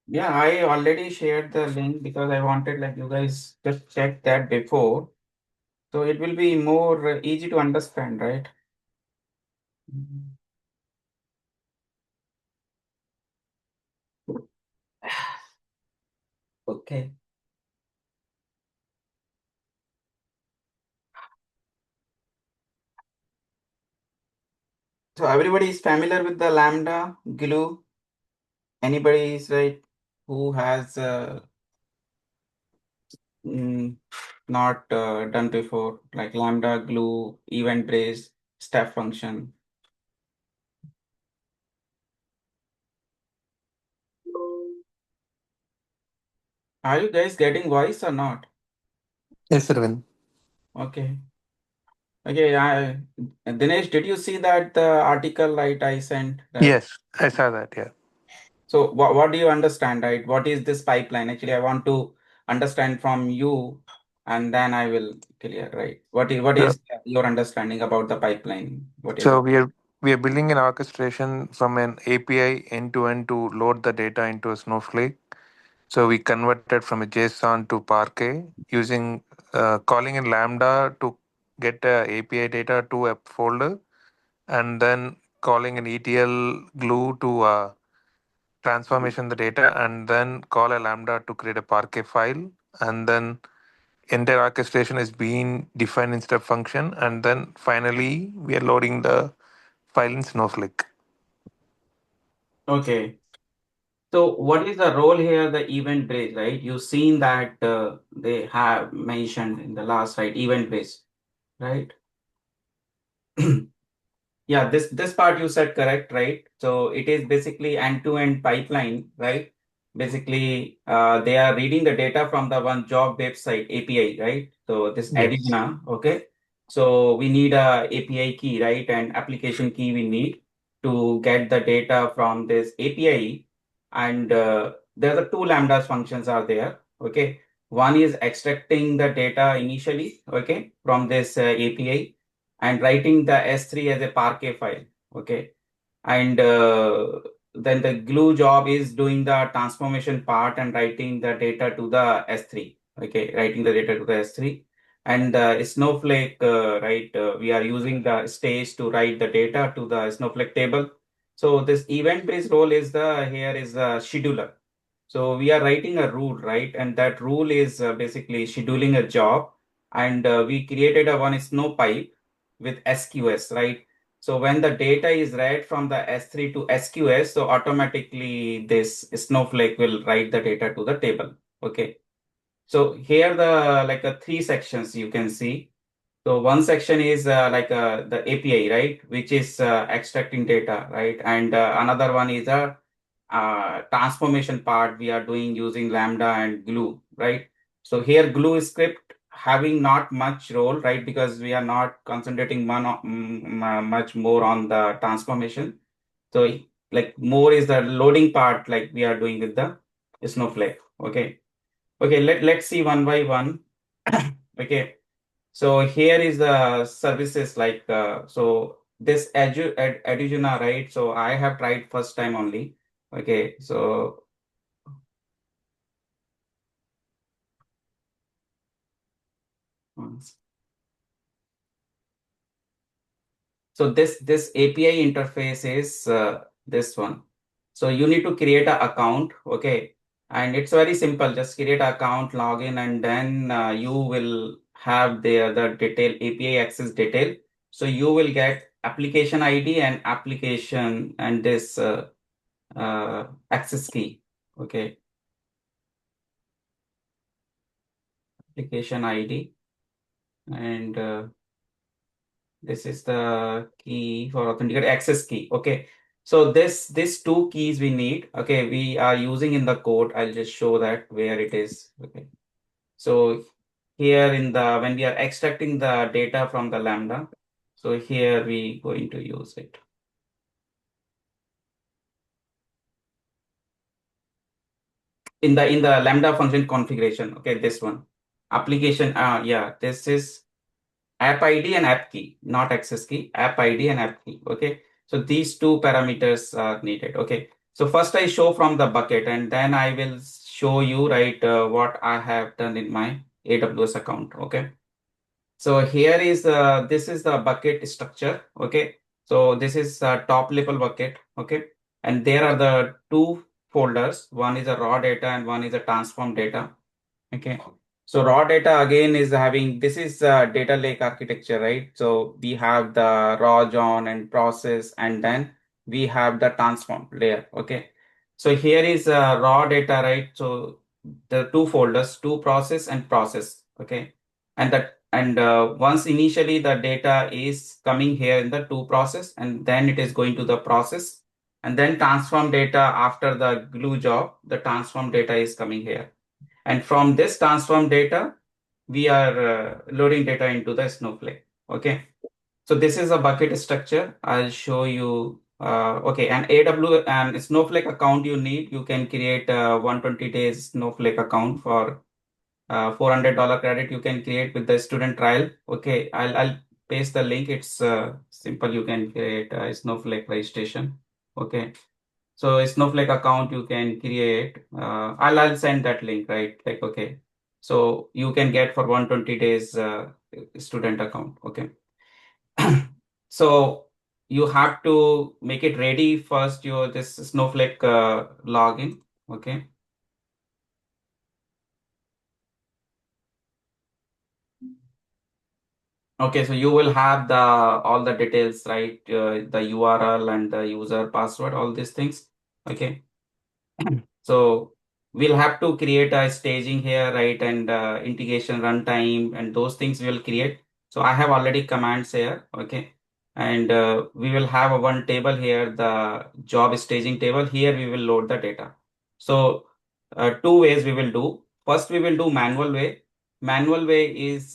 Yeah, I already shared the link because I wanted like you guys just check that before. So it will be more easy to understand, right? Mhm. Okay. So everybody is familiar with the Lambda glue. Anybody is right who has mm, not done before, like Lambda glue, event based step function. Are you guys getting voice or not? Yes, Arvind. Okay. Okay. Dinesh, did you see that the article right I sent that? Yes, I saw that. Yeah. So what do you understand, right? What is this pipeline? Actually, I want to understand from you, and then I will clear, right? What So, is your understanding about the pipeline? What is so it? we are building an orchestration from an API end to end to load the data into a Snowflake. So we converted from a JSON to Parquet using calling in Lambda to get API data to a folder, and then calling an ETL glue to transformation the data, and then call a Lambda to create a Parquet file, and then entire orchestration is being defined in step function, and then finally we are loading the file in Snowflake. Okay. So what is the role here? The event based, right? You've seen that they have mentioned in the last, right? Event based, right? Yeah, this part you said correct, right? So it is basically end-to-end pipeline, right? Basically, they are reading the data from the one job website API, right? So this Yes. Adzuna, okay. So we need a API key, right? And application key we need to get the data from this API. And there are two lambdas functions are there, okay. One is extracting the data initially, okay, from this API and writing the S3 as a Parquet file. Okay. And then the glue job is doing the transformation part and writing the data to the S3. Okay. Writing the data to the S3. And Snowflake, right? We are using the stage to write the data to the Snowflake table. So this event-based role is the here is the scheduler. So we are writing a rule, right? And that rule is basically scheduling a job. And we created a one snow pipe with SQS, right? So when the data is read from the S3 to SQS, so automatically this Snowflake will write the data to the table. Okay. So here the like three sections you can see. So one section is the API, right, which is extracting data, right, and another one is a transformation part we are doing using Lambda and Glue, right. So here Glue script having not much role, right, because we are not concentrating much more on the transformation. So like more is the loading part, like we are doing with the Snowflake. Okay. Okay. Let's see one by one. Okay. So here is the services like so this Adugena, right? So I have tried first time only. Okay, so this API interface is this one. So you need to create an account, okay, and it's very simple. Just create an account, login, and then you will have the detail API access detail. So you will get application ID and application and this access key. Okay, application ID and this is the key for authenticate access key. Okay. So this two keys we need. Okay, we are using in the code. I'll just show that where it is. Okay. So here in the when we are extracting the data from the Lambda, so here we going to use it. In the Lambda function configuration. Okay, this one. Application yeah, this is app ID and app key, not access key, app ID and app key. Okay. So these two parameters are needed. Okay. So first I show from the bucket, and then I will show you, right, what I have done in my AWS account. Okay. So here is this is the bucket structure. Okay. So this is top level bucket. Okay. And there are the two folders. One is a raw data and one is a transform data. Okay. So raw data again is having, this is data lake architecture, right? So we have the raw john and process, and then we have the transform layer. Okay. So here is raw data, right? So the two folders, two process and process. Okay. And once initially the data is coming here in the two process, and then it is going to the process, and then transform data after the glue job, the transform data is coming here. And from this transform data, we are loading data into the Snowflake. Okay. So this is a bucket structure. I'll show you. Okay. An AWS and Snowflake account you need. You can create a 120 days Snowflake account for $400 credit. You can create with the student trial. Okay. I'll paste the link. It's simple. You can create a Snowflake registration. Okay. So a Snowflake account you can create. I'll send that link, right? Like, okay. So you can get for 120 days student account. Okay. So you have to make it ready first, your this Snowflake login. Okay. Okay, so you will have the all the details, right? The URL and the user password, all these things. Okay. So we'll have to create a staging here, right? And integration runtime and those things we'll create. So I have already commands here. Okay. And we will have a one table here, the job staging table. Here we will load the data. So two ways we will do. First, we will do manual way. Manual way is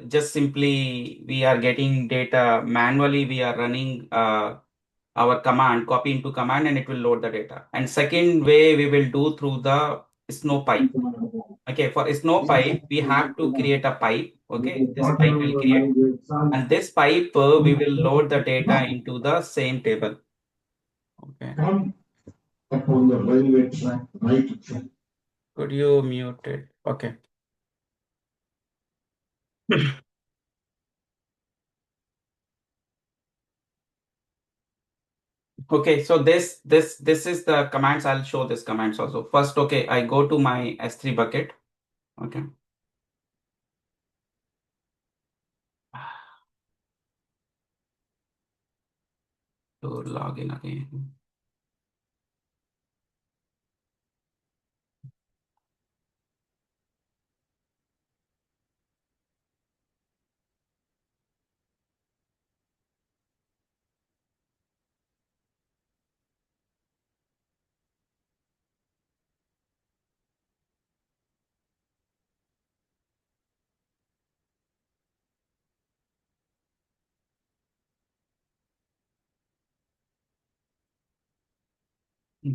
just simply we are getting data manually. We are running our command, copy into command, and it will load the data. And second way we will do through the snow pipe. Okay, for snow pipe, we have to create a pipe. Okay, this pipe will create, and this pipe we will load the data into the same table. Okay. Could you mute it? Okay. Okay, so this is the commands. I'll show this commands also. First, okay, I go to my S3 bucket. Okay. To log in again.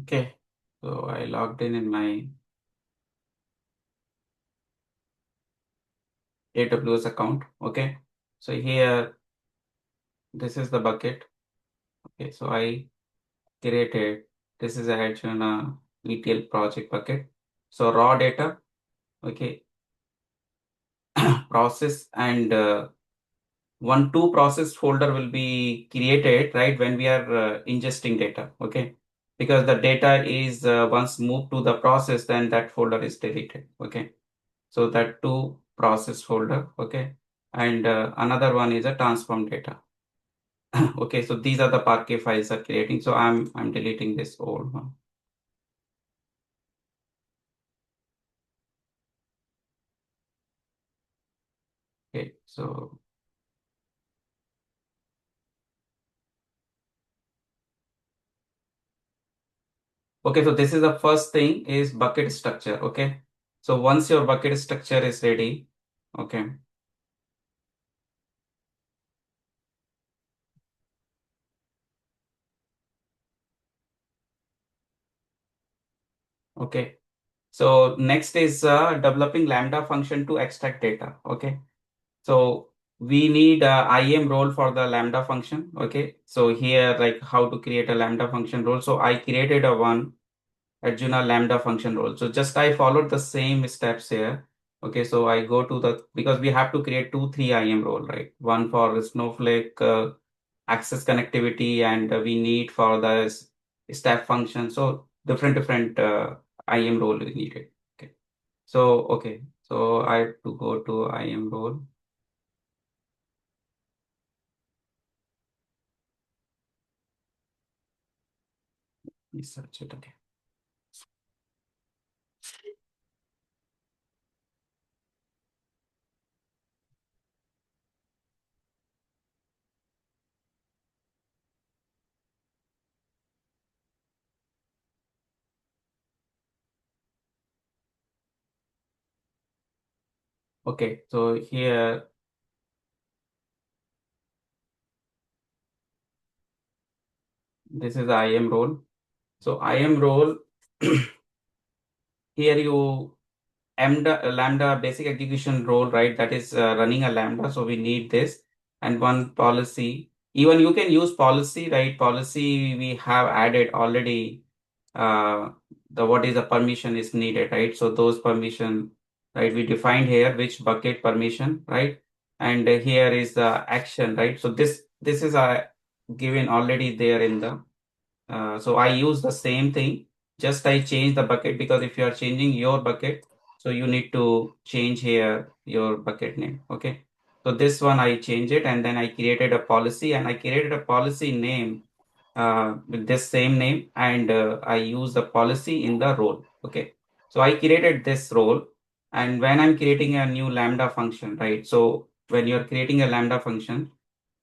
Okay. So I logged in my AWS account. Okay. So here, this is the bucket. Okay. So I created, this is a Adzuna ETL project bucket. So raw data, okay, process and one, two process folder will be created, right? When we are ingesting data. Okay. Because the data is once moved to the process, then that folder is deleted. Okay. So that two process folder. Okay. And another one is a transform data. Okay, so these are the Parquet files are creating. So I'm deleting this old one. Okay, so okay, so this is the first thing is bucket structure. Okay, so once your bucket structure is ready, okay, okay. So next is developing Lambda function to extract data. Okay, so we need a IAM role for the Lambda function. Okay. So here, like how to create a Lambda function role. So I created a one Adzuna Lambda function role. So just I followed the same steps here. Okay. So I go to the, because we have to create two, three IAM role, right? One for Snowflake access connectivity, and we need for the step function. So different IAM role we needed. Okay. So, okay. So I have to go to IAM role. Research it. Okay. Okay. So here, this is IAM role. So IAM role, here you Lambda basic execution role, right? That is running a Lambda. So we need this and one policy. Even you can use policy, right? Policy we have added already. The what is the permission is needed, right? So those permission, right? We defined here which bucket permission, right? And here is the action, right? So this is given already there in the so I use the same thing, just I change the bucket, because if you are changing your bucket, so you need to change here your bucket name. Okay. So this one I change it, and then I created a policy, and I created a policy name with this same name, and I use the policy in the role. Okay. So I created this role, and when I'm creating a new Lambda function, right? So when you're creating a Lambda function,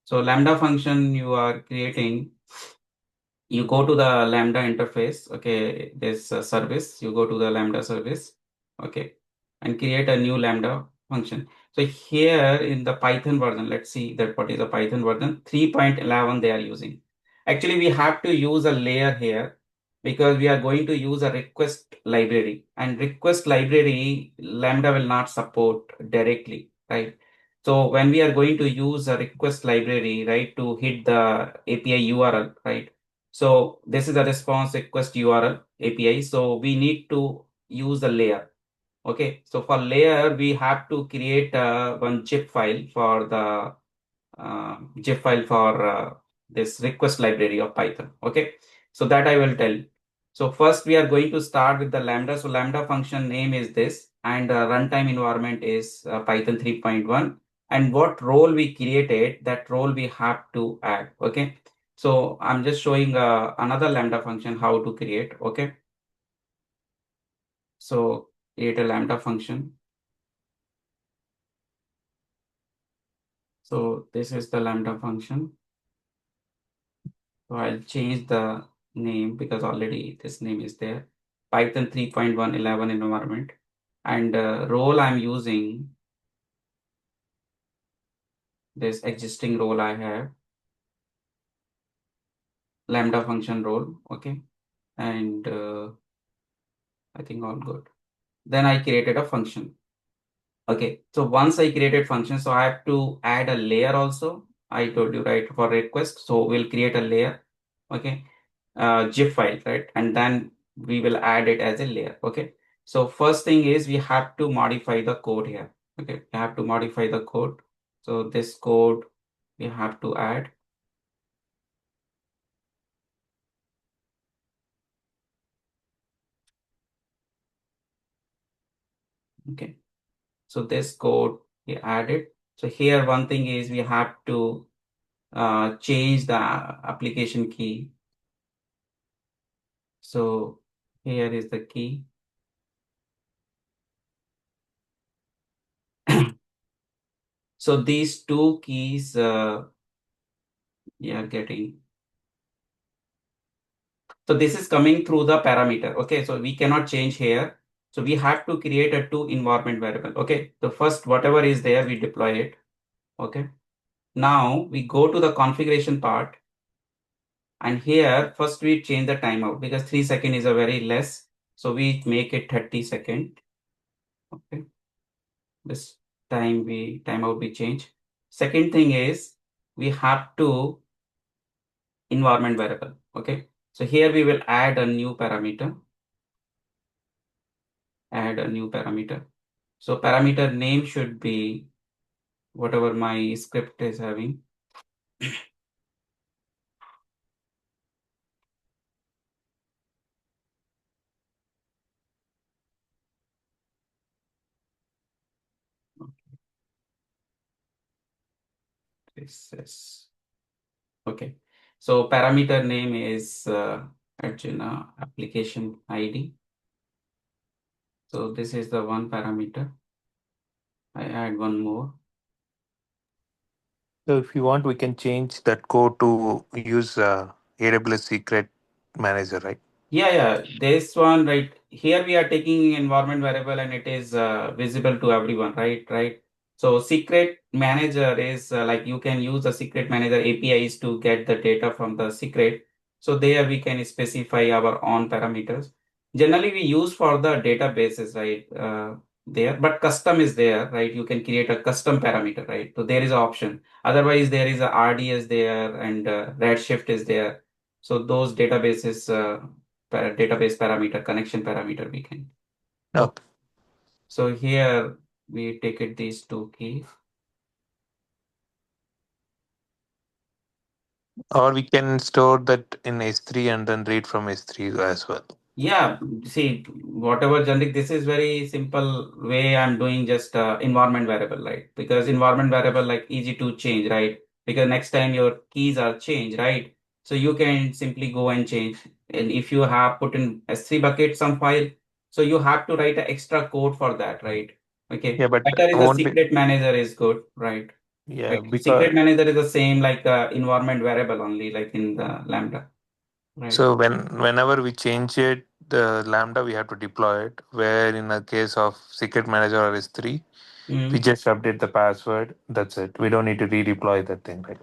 so Lambda function you are creating, you go to the Lambda interface. Okay, this service, you go to the Lambda service. Okay, and create a new Lambda function. So here in the Python version, let's see that what is the Python version 3.11 they are using. Actually, we have to use a layer here, because we are going to use a request library, and request library Lambda will not support directly, right? So when we are going to use a request library, right, to hit the API URL, right? So this is a response request URL API. So we need to use a layer. Okay. So for layer, we have to create one zip file for the zip file for this request library of Python. Okay. So that I will tell. So first we are going to start with the Lambda. So Lambda function name is this, and runtime environment is Python 3.1. And what role we created, that role we have to add. Okay. So I'm just showing another Lambda function how to create. Okay. So create a Lambda function. So this is the Lambda function. So I'll change the name, because already this name is there. Python 3.1.11 environment. And role I'm using, this existing role I have, Lambda function role. Okay. And I think all good. Then I created a function. Okay. So once I created function, so I have to add a layer also. I told you, right, for request. So we'll create a layer. Okay. GIF file, right? And then we will add it as a layer. Okay. So first thing is we have to modify the code here. Okay. We have to modify the code. So this code we have to add. Okay. So this code we added. So here one thing is we have to change the application key. So here is the key. So these two keys we are getting. So this is coming through the parameter. Okay, so we cannot change here. So we have to create a two environment variable. Okay, so first whatever is there, we deploy it. Okay. Now we go to the configuration part. And here first we change the timeout, because 3 seconds is a very less. So we make it 30 seconds. Okay. This timeout we change. Second thing is we have to environment variable. Okay. So here we will add a new parameter. Add a new parameter. So parameter name should be whatever my script is having. This is okay. So parameter name is Adzuna application ID. So this is the one parameter. I add one more. So if you want, we can change that code to use AWS Secret Manager, right? Yeah. This one right here we are taking environment variable and it is visible to everyone, right. So secret manager is like you can use the secret manager APIs to get the data from the secret. So there we can specify our own parameters. Generally we use for the databases, right? There, but custom is there, right? You can create a custom parameter, right? So there is an option. Otherwise there is a RDS there and Redshift is there. So those databases. Database parameter, connection parameter we can. Okay. Okay. So here we take it these two keys. Or we can store that in S3 and then read from S3 as well. Yeah, see, whatever generic, this is very simple way I'm doing just environment variable, right? Because environment variable like easy to change, right? Because next time your keys are changed, right? So you can simply go and change. And if you have put in S3 bucket some file, so you have to write an extra code for that, right? Okay. Yeah, but Better is a only secret manager is good, right? yeah, Like secret because manager is the same like environment variable only, like in the Lambda, right? so whenever we change it, the Lambda we have to deploy it. Where in the case of Secret Manager or S3, we Mm. just update the password. That's it. We don't need to redeploy that thing, right?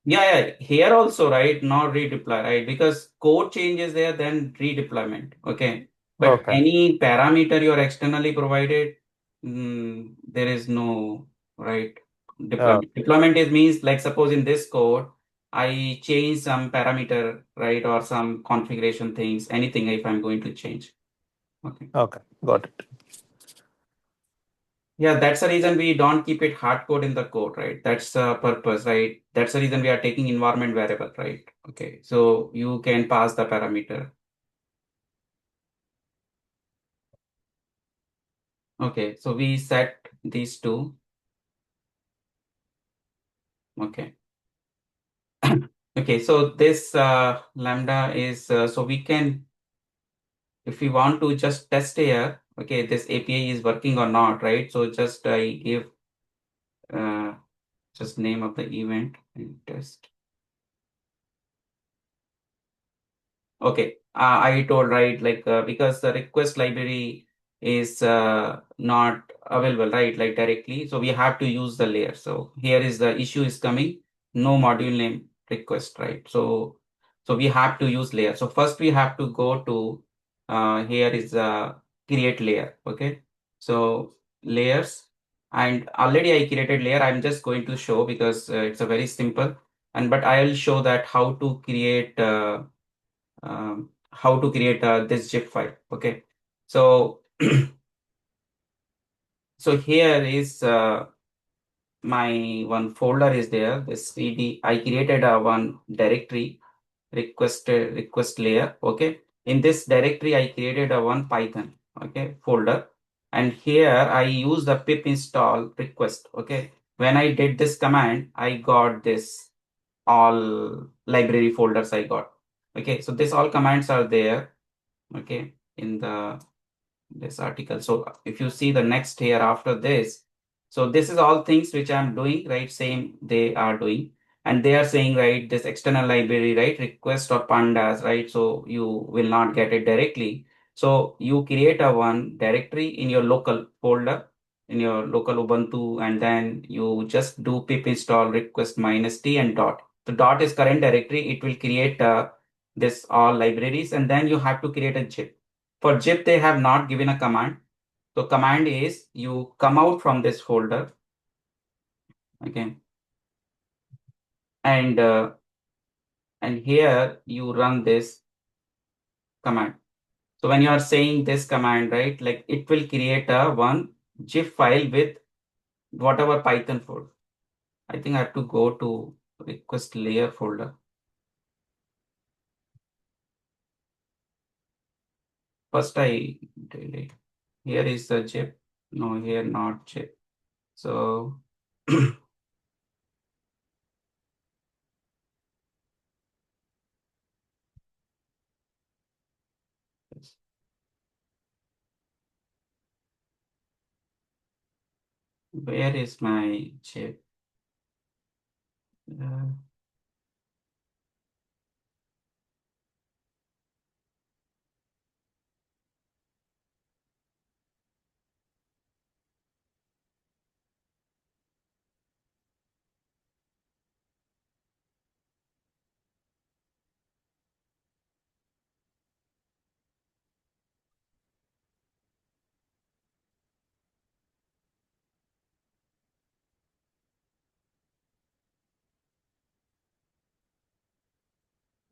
Yeah. Here also, right? Not redeploy, right? Because code changes there, then redeployment. Okay. But Okay. any parameter you're externally provided, there is no right Uh, deployment. Deployment is means like suppose in this code, I change some parameter, right, or some configuration things, anything if I'm going to change. Okay. okay. Got it. Yeah, that's the reason we don't keep it hard code in the code, right? That's the purpose, right? That's the reason we are taking environment variable, right? Okay, so you can pass the parameter. Okay, so we set these two. Okay. Okay, so this lambda is, so we can, if we want to just test here, okay, this API is working or not, right? So just I give uh, just name of the event and test. Okay, I told right like because the request library is not available right like directly, so we have to use the layer. So here is the issue is coming, no module name request, right? So we have to use layer. So first we have to go to here is create layer. Okay, so layers, and already I created layer. I'm just going to show because it's a very simple, and but I'll show that how to create. How to create this zip file. Okay, so so here is my one folder is there. This cd I created a one directory request layer. Okay, in this directory I created a one Python, okay, folder, and here I use the pip install request. Okay, when I did this command, I got this all library folders I got. Okay, so this all commands are there, okay, in the this article. So if you see the next here after this, so this is all things which I'm doing, right? Same they are doing, and they are saying, right, this external library, right, request or pandas, right? So you will not get it directly. So you create a one directory in your local folder, in your local Ubuntu, and then you just do pip install request minus t and dot. The dot is current directory. It will create this all libraries, and then you have to create a zip. For zip, they have not given a command. So command is you come out from this folder. Okay. And here you run this command. So when you are saying this command, right, like it will create a one GIF file with whatever Python folder. I think I have to go to request layer folder. First I delete. Here is the GIF. No, here not GIF. So where is my GIF? Uh,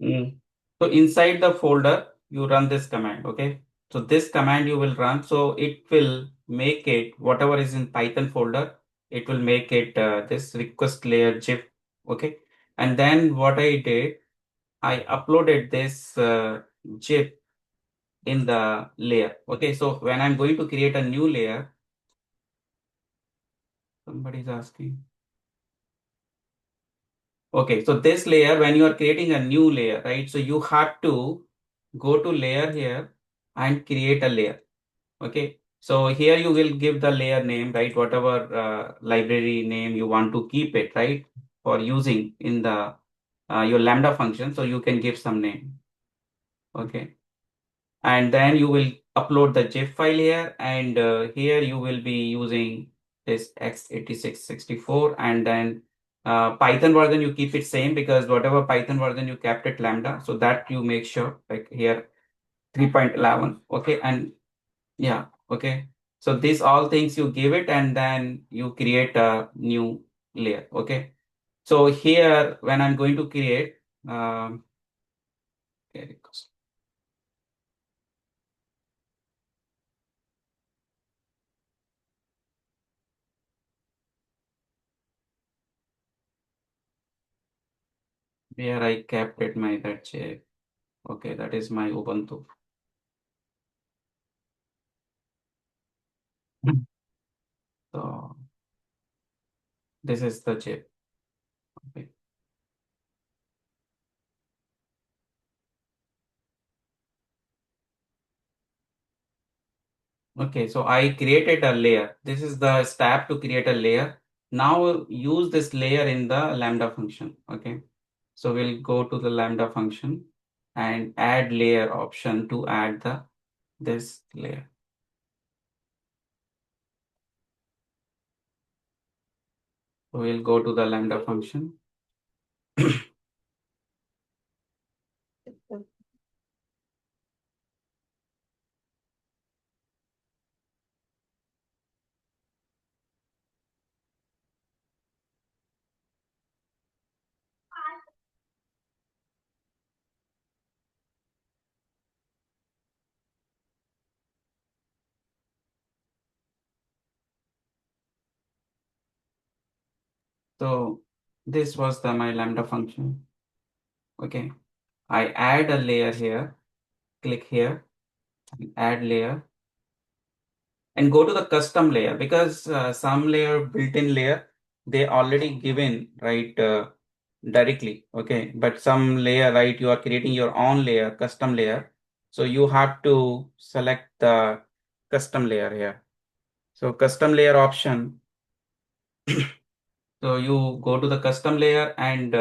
Mm. So inside the folder, you run this command, okay? So this command you will run, so it will make it whatever is in Python folder, it will make it this request layer GIF, okay? And then what I did, I uploaded this GIF in the layer, okay? So when I'm going to create a new layer, somebody's asking. Okay, so this layer, when you are creating a new layer, right? So you have to go to layer here and create a layer. Okay, so here you will give the layer name, right? Whatever library name you want to keep it, right? For using in the your Lambda function, so you can give some name. Okay, and then you will upload the GIF file here, and here you will be using this x86-64, and then Python version you keep it same because whatever Python version you kept it Lambda, so that you make sure like here 3.11. Okay, and yeah, okay. So these all things you give it and then you create a new layer. Okay. So here when I'm going to create, here it goes. Where I kept it my that shape. Okay, that is my Ubuntu. So this is the chip. Okay. Okay, so I created a layer. This is the step to create a layer. Now use this layer in the Lambda function. Okay. So we'll go to the Lambda function and add layer option to add the this layer. So we'll go to the Lambda function. So this was the my Lambda function. Okay. I add a layer here, click here, add layer, and go to the custom layer because some layer built-in layer they already given right directly. Okay, but some layer right you are creating your own layer, custom layer. So you have to select the custom layer here. So custom layer option. So you go to the custom layer and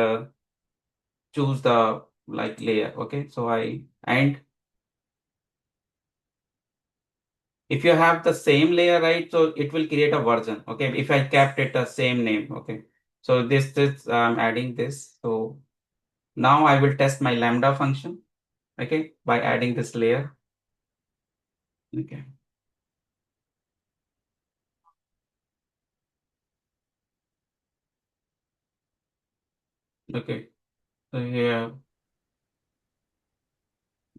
choose the like layer. Okay, so I and if you have the same layer, right, so it will create a version. Okay, if I kept it the same name. Okay, so this I'm adding this. So now I will test my Lambda function. Okay, by adding this layer. Okay, Okay. So here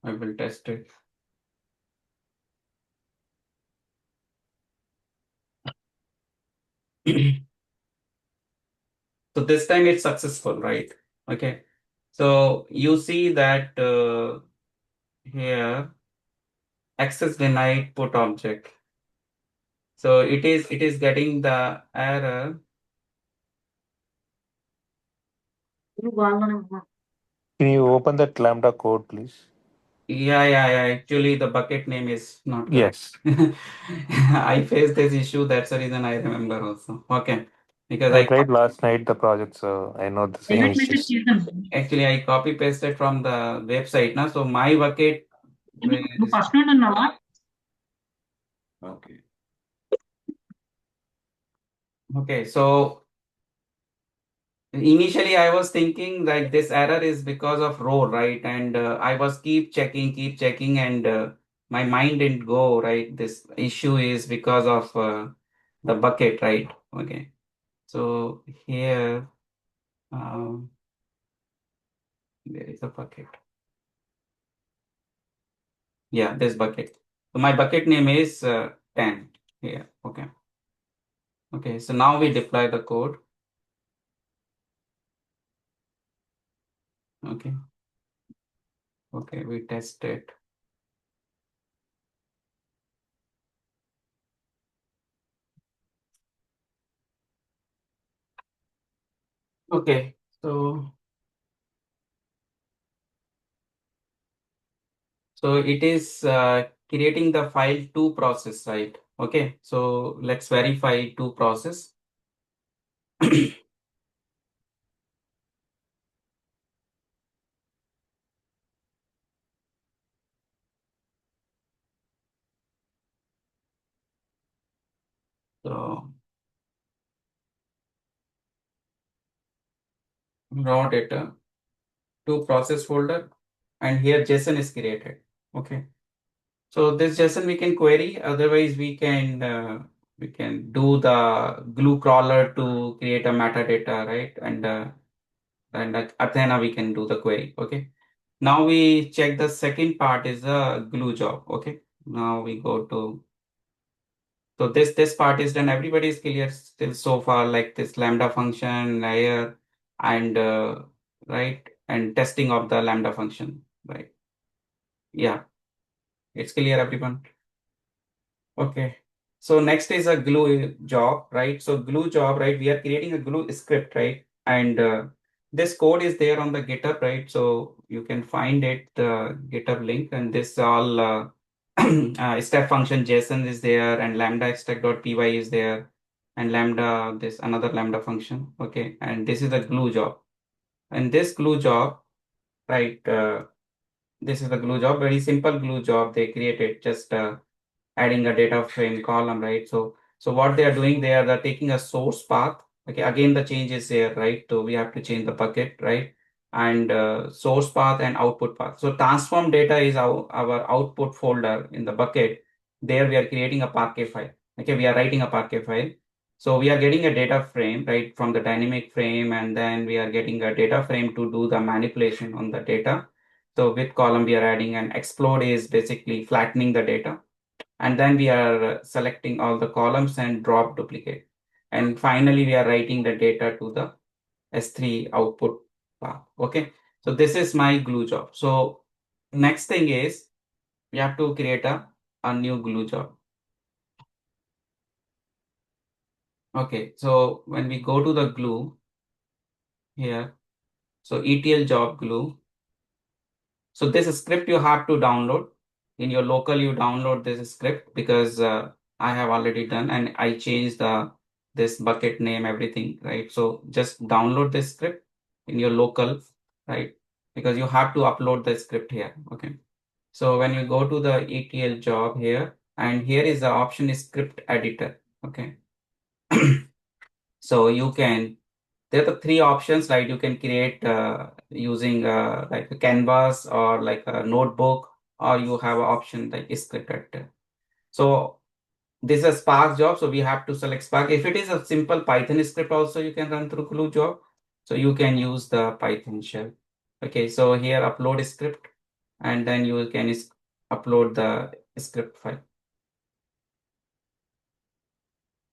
I will test it. So this time it's successful, right? Okay. So you see that here access denied put object. So it is getting the error. Can you open that Lambda code, please? Yeah. Actually, the bucket name is not correct. Yes. I faced this issue. That's the reason I remember also. Okay. Because I tried last night the project, so I know the same issues. actually I copy pasted from the website now. So my bucket where is okay. Okay. So initially I was thinking like this error is because of row, right? And I was keep checking, and my mind didn't go, right? This issue is because of the bucket, right? Okay. So here, um, there is a bucket. Yeah, this bucket. So my bucket name is 10 here. Okay. Okay. So now we deploy the code. Okay. Okay. We test it. Okay. So it is creating the file to process, right? Okay. So let's verify to process. So raw data to process folder, and here JSON is created. Okay. So this JSON we can query. Otherwise, we can do the glue crawler to create a metadata, right? And Athena we can do the query. Okay. Now we check the second part is the glue job. Okay. Now we go to, so this part is done. Everybody is clear still so far, like this Lambda function layer and right, and testing of the Lambda function, right? Yeah, it's clear, everyone. Okay. So next is a glue job, right? So glue job, right? We are creating a glue script, right? And this code is there on the GitHub, right? So you can find it, the GitHub link, and this all step function JSON is there, and lambda extract.py is there, and lambda, this another lambda function. Okay. And this is a glue job. And this glue job, right? This is the glue job, very simple glue job they created, just adding a data frame column, right? So what they are doing, they are taking a source path. Okay, again the change is there, right? So we have to change the bucket, right? And source path and output path. So transform data is our output folder in the bucket. There we are creating a Parquet file. Okay, we are writing a Parquet file. So we are getting a data frame, right, from the dynamic frame, and then we are getting a data frame to do the manipulation on the data. So with column we are adding, an explode is basically flattening the data, and then we are selecting all the columns and drop duplicate, and finally we are writing the data to the S3 output path. Okay, so this is my glue job. So next thing is we have to create a new glue job. Okay, so when we go to the glue here, so ETL job glue. So this script you have to download in your local. You download this script because I have already done, and I changed the this bucket name, everything, right? So just download this script in your local, right? Because you have to upload the script here. Okay. So when you go to the ETL job here, and here is the option is script editor. Okay. So you can, there are the three options, right? You can create using like a canvas or like a notebook, or you have an option like script editor. So this is a Spark job, so we have to select Spark. If it is a simple Python script also, you can run through glue job. So you can use the Python shell. Okay, so here upload script, and then you can upload the script file.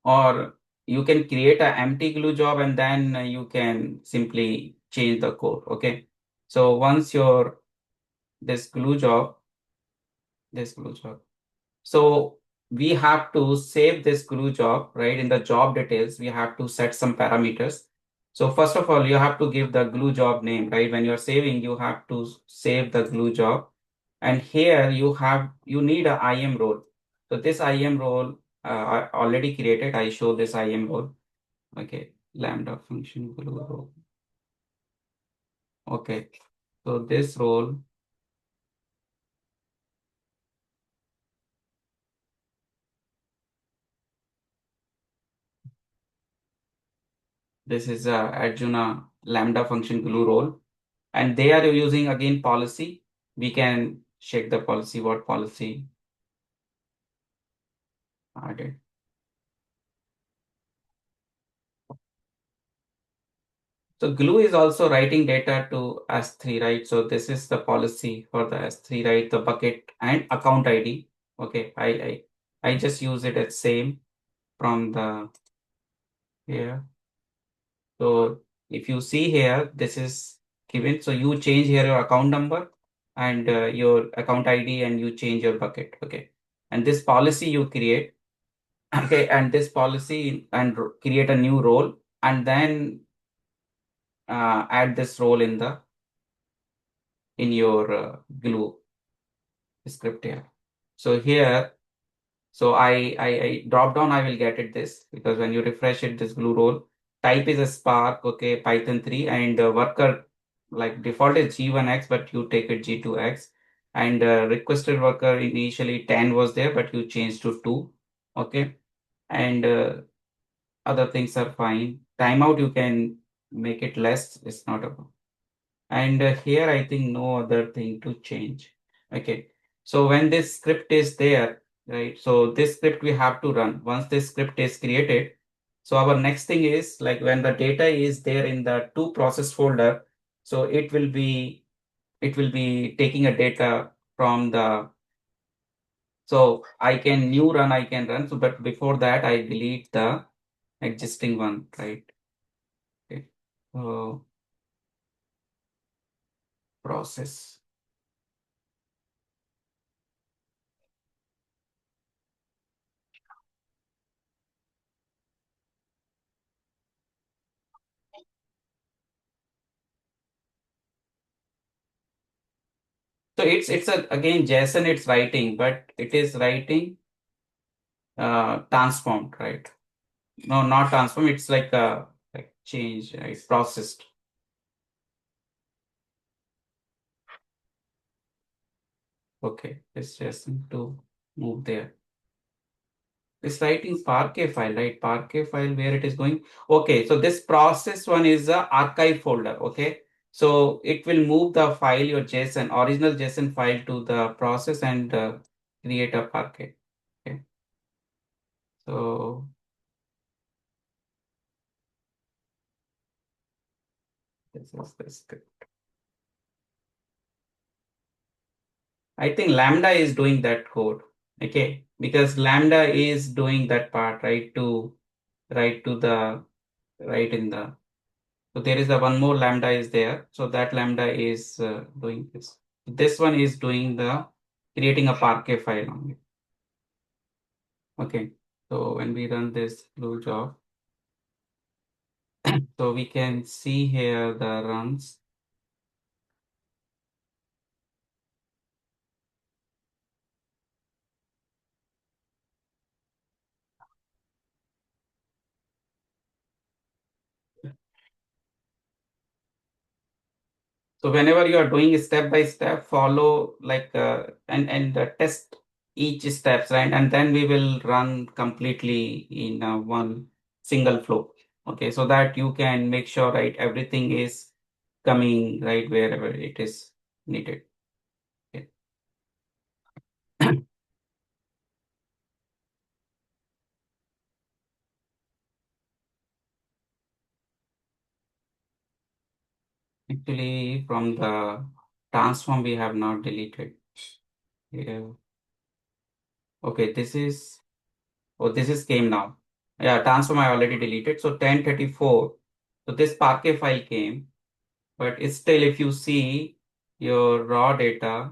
Or you can create an empty glue job and then you can simply change the code. Okay. So once your this glue job, this glue job. So we have to save this glue job, right? In the job details, we have to set some parameters. So first of all, you have to give the glue job name, right? When you're saving, you have to save the glue job. And here you need a IM role. So this IM role I already created. I show this IM role. Okay, Lambda function glue role. Okay, so this role, this is a Adzuna Lambda function glue role. And they are using again policy. We can check the policy, what policy added. So Glue is also writing data to S3, right? So this is the policy for the S3, right? The bucket and account ID. Okay, I just use it as same from the here. So if you see here, this is given. So you change here your account number and your account ID and you change your bucket. Okay. And this policy you create. Okay. And this policy and create a new role and then add this role in the in your glue script here. So here, so I drop down, I will get it this because when you refresh it, this glue role type is a Spark, okay, Python 3 and worker like default is G1X, but you take it G2X and requested worker initially 10 was there, but you changed to 2, okay, and other things are fine. Timeout you can make it less, it's not a problem. And here I think no other thing to change. Okay. So when this script is there, right? So this script we have to run. Once this script is created, so our next thing is like when the data is there in the to process folder, so it will be taking a data from the so I can new run, I can run. So but before that I delete the existing one, right? Okay. So process. So it's a again JSON it's writing, but it is writing transformed, right? No, not transformed. It's like a like change, right? Processed. Okay, it's JSON to move there. It's writing Parquet file, right? Parquet file where it is going. Okay, so this process one is the archive folder. Okay, so it will move the file your JSON original JSON file to the process and create a Parquet. Okay, so this is the script. I think Lambda is doing that code. Okay. Because Lambda is doing that part, right? To write to the right in the so there is a one more Lambda is there. So that Lambda is doing this. This one is doing the creating a Parquet file only. Okay. So when we run this blue job, so we can see here the runs. So whenever you are doing step by step, follow like and test each steps, right? And then we will run completely in one single flow. Okay, so that you can make sure, right, everything is coming right wherever it is needed. Okay. Actually, from the transform, we have not deleted. Yeah. Okay, this is, oh, this is came now. Yeah, transform I already deleted. So 1034. So this Parquet file came, but it's still, if you see your raw data,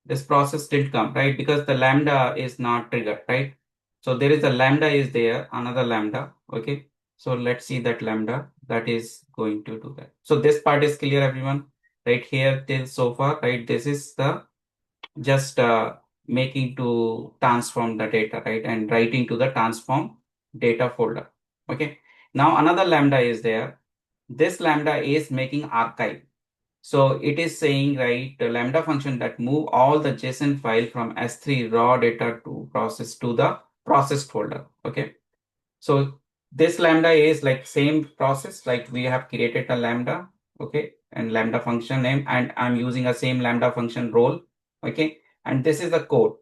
this process didn't come, right? Because the Lambda is not triggered, right? So there is a Lambda is there, another Lambda. Okay. So let's see that Lambda that is going to do that. So this part is clear, everyone, right here till so far, right? This is the just making to transform the data, right? And writing to the transform data folder. Okay. Now another Lambda is there. This Lambda is making archive. So it is saying, right, the Lambda function that move all the JSON file from S3 raw data to process to the processed folder. Okay. So this Lambda is like same process, like we have created a Lambda, okay, and Lambda function name, and I'm using a same Lambda function role, okay, and this is the code,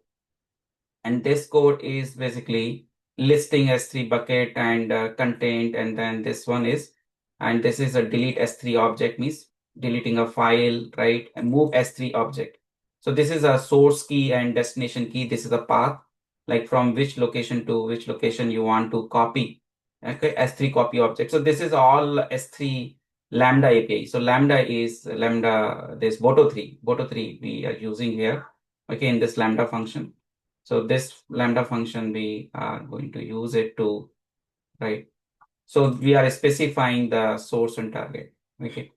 and this code is basically listing S3 bucket and content, and then this one is, and this is a delete S3 object, means deleting a file, right, and move S3 object. So this is a source key and destination key. This is a path, like from which location to which location you want to copy, okay, S3 copy object. So this is all S3 Lambda API. So Lambda is Lambda, this Boto3 we are using here, okay, in this Lambda function. So this Lambda function, we are going to use it to, right? So we are specifying the source and target. Okay.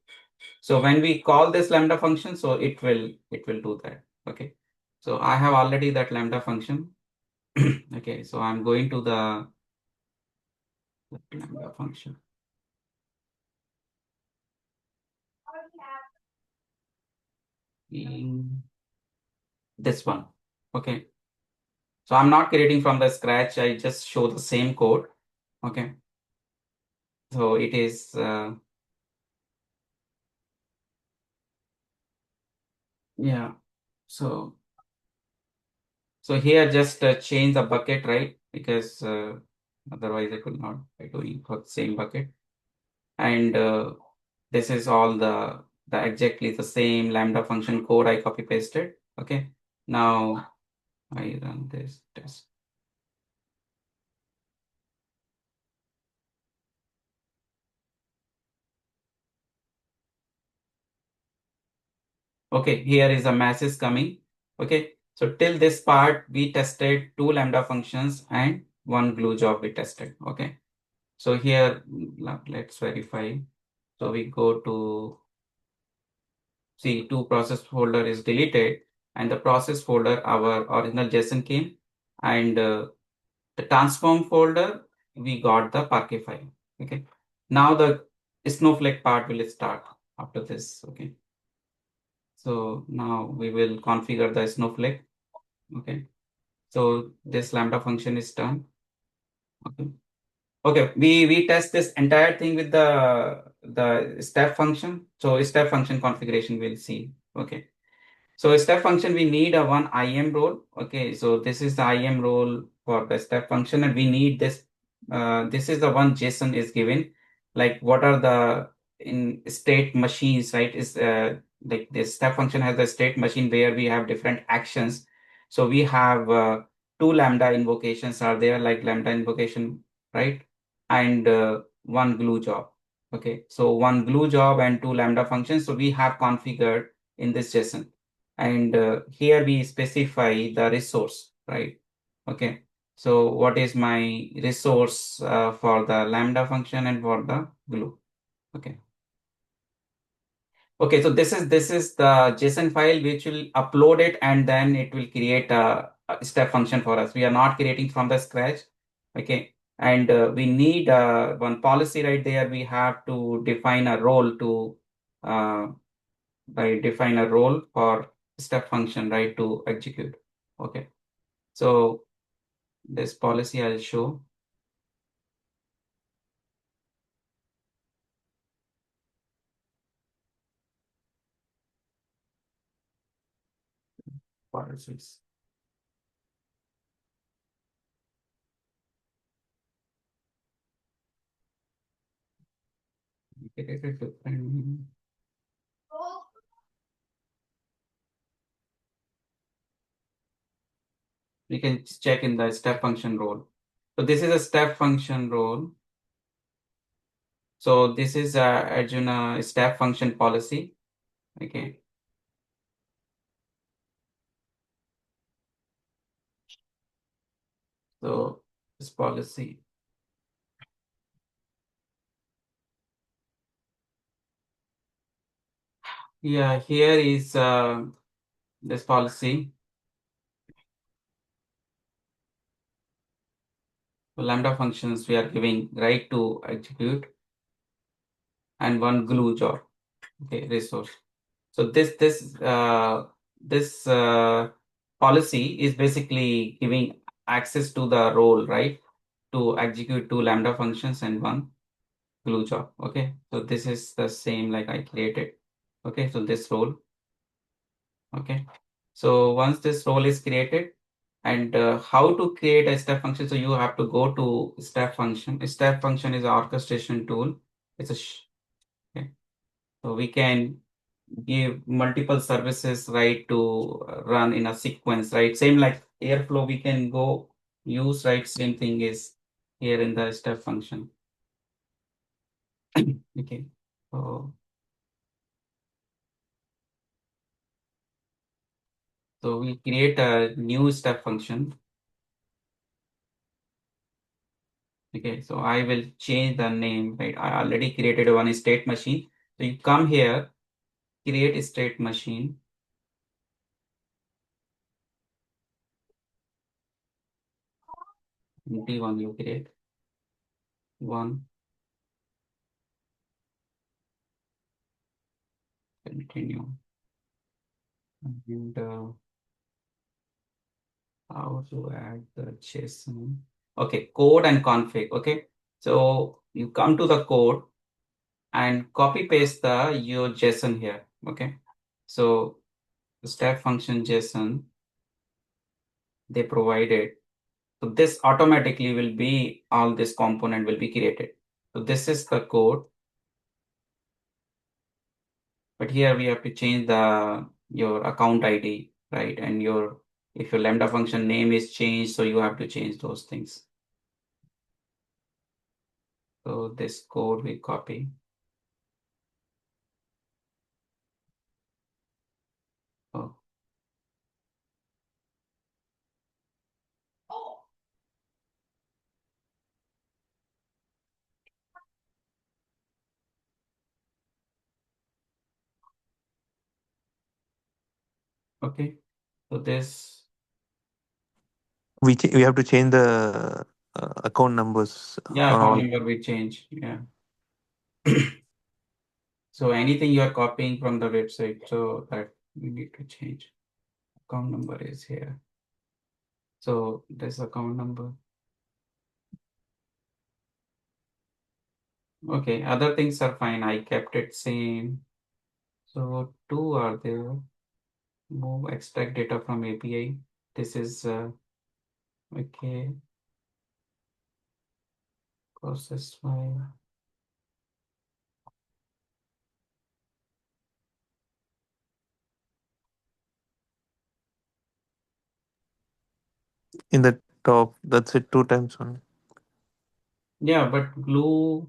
So when we call this Lambda function, so it will do that. Okay. So I have already that Lambda function. Okay. So I'm going to the Lambda function. In this one. Okay. So I'm not creating from the scratch. I just show the same code. Okay. So it is yeah. So here just change the bucket, right? Because otherwise I could not by doing for the same bucket. And this is all the exactly the same Lambda function code I copy pasted. Okay. Now I run this test. Okay, here is a message coming. Okay. So till this part, we tested two Lambda functions and one glue job we tested. Okay. So here, let's verify. So we go to see two process folder is deleted, and the process folder, our original JSON came, and the transform folder, we got the Parquet file. Okay. Now the Snowflake part will start after this. Okay. So now we will configure the Snowflake. Okay. So this Lambda function is done. Okay. Okay. We test this entire thing with the step function. So step function configuration we'll see. Okay. So step function, we need a one IAM role. Okay, so this is the IAM role for the step function, and we need this. This is the one JSON is given. Like what are the in state machines, right? Is like this step function has a state machine where we have different actions. So we have two Lambda invocations are there, like Lambda invocation, right? And one glue job. Okay, so one glue job and two Lambda functions. So we have configured in this JSON, and here we specify the resource, right? Okay, so what is my resource for the Lambda function and for the glue? Okay. Okay, so this is the JSON file which will upload it, and then it will create a step function for us. We are not creating from the scratch. Okay, and we need one policy right there. We have to define a role to uh, define a role for step function, right, to execute. Okay, so this policy I'll show. Policies. Get it different. We can check in the step function role. So this is a step function role. So this is a Adzuna step function policy. Okay. So this policy. Yeah, here is this policy. So Lambda functions we are giving right to execute and one glue job. Okay, resource. So this policy is basically giving access to the role, right? To execute two Lambda functions and one glue job. Okay, so this is the same like I created. Okay, so this role. Okay, so once this role is created, and how to create a step function, so you have to go to step function. A step function is an orchestration tool. It's a okay. So we can give multiple services, right, to run in a sequence, right? Same like Airflow, we can go use, right? Same thing is here in the step function. Okay. So we create a new step function. Okay, so I will change the name, right? I already created one state machine. So you come here, create a state machine. 21 you create. One, continue. And how to add the JSON? Okay, code and config. Okay, so you come to the code and copy paste the your JSON here. Okay, so the step function JSON they provided. So this automatically will be all this component will be created. So this is the code, but here we have to change the your account ID, right? And your if your Lambda function name is changed, so you have to change those things. So this code we copy. Oh, okay. So this, We have to change the account numbers yeah, on account all. number we change. Yeah. So anything you are copying from the website, so that we need to change. Account number is here. So this account number. Okay, other things are fine. I kept it same. So two are there. Move extract data from API. This is okay. Process file. In the top, that's it, two times only. Yeah, but glue.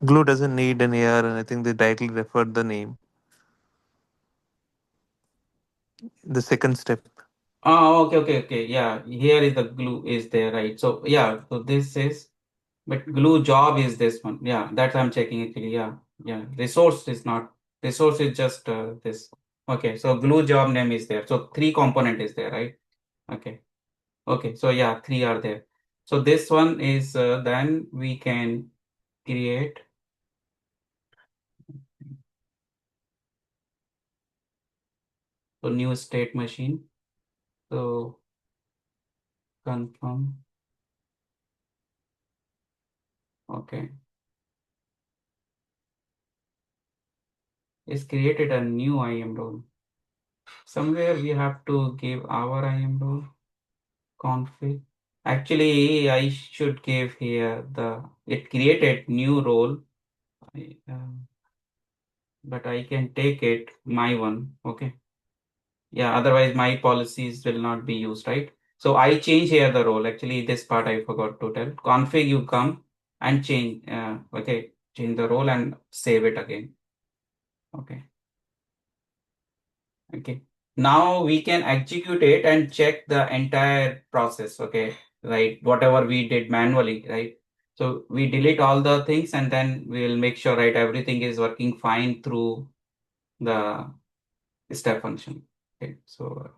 Glue doesn't need an AR, and I think they directly referred the name. The second step. Oh, okay. Yeah, here is the glue is there, right? So yeah, so this is, but glue job is this one. Yeah, that I'm checking actually. Yeah. Resource is not. Resource is just this. Okay, so glue job name is there. So three component is there, right? Okay. Okay. So yeah, three are there. So this one is then we can create a new state machine. So confirm. Okay. It's created a new IAM role. Somewhere we have to give our IAM role config. Actually, I should give here the it created new role, I, but I can take it my one. Okay. Yeah. Otherwise, my policies will not be used, right? So I change here the role. Actually, this part I forgot to tell. Config, you come and change. Okay, change the role and save it again. Okay. Okay. Now we can execute it and check the entire process. Okay. Right. Whatever we did manually. Right. So we delete all the things and then we'll make sure, right, everything is working fine through the step function. Okay. So,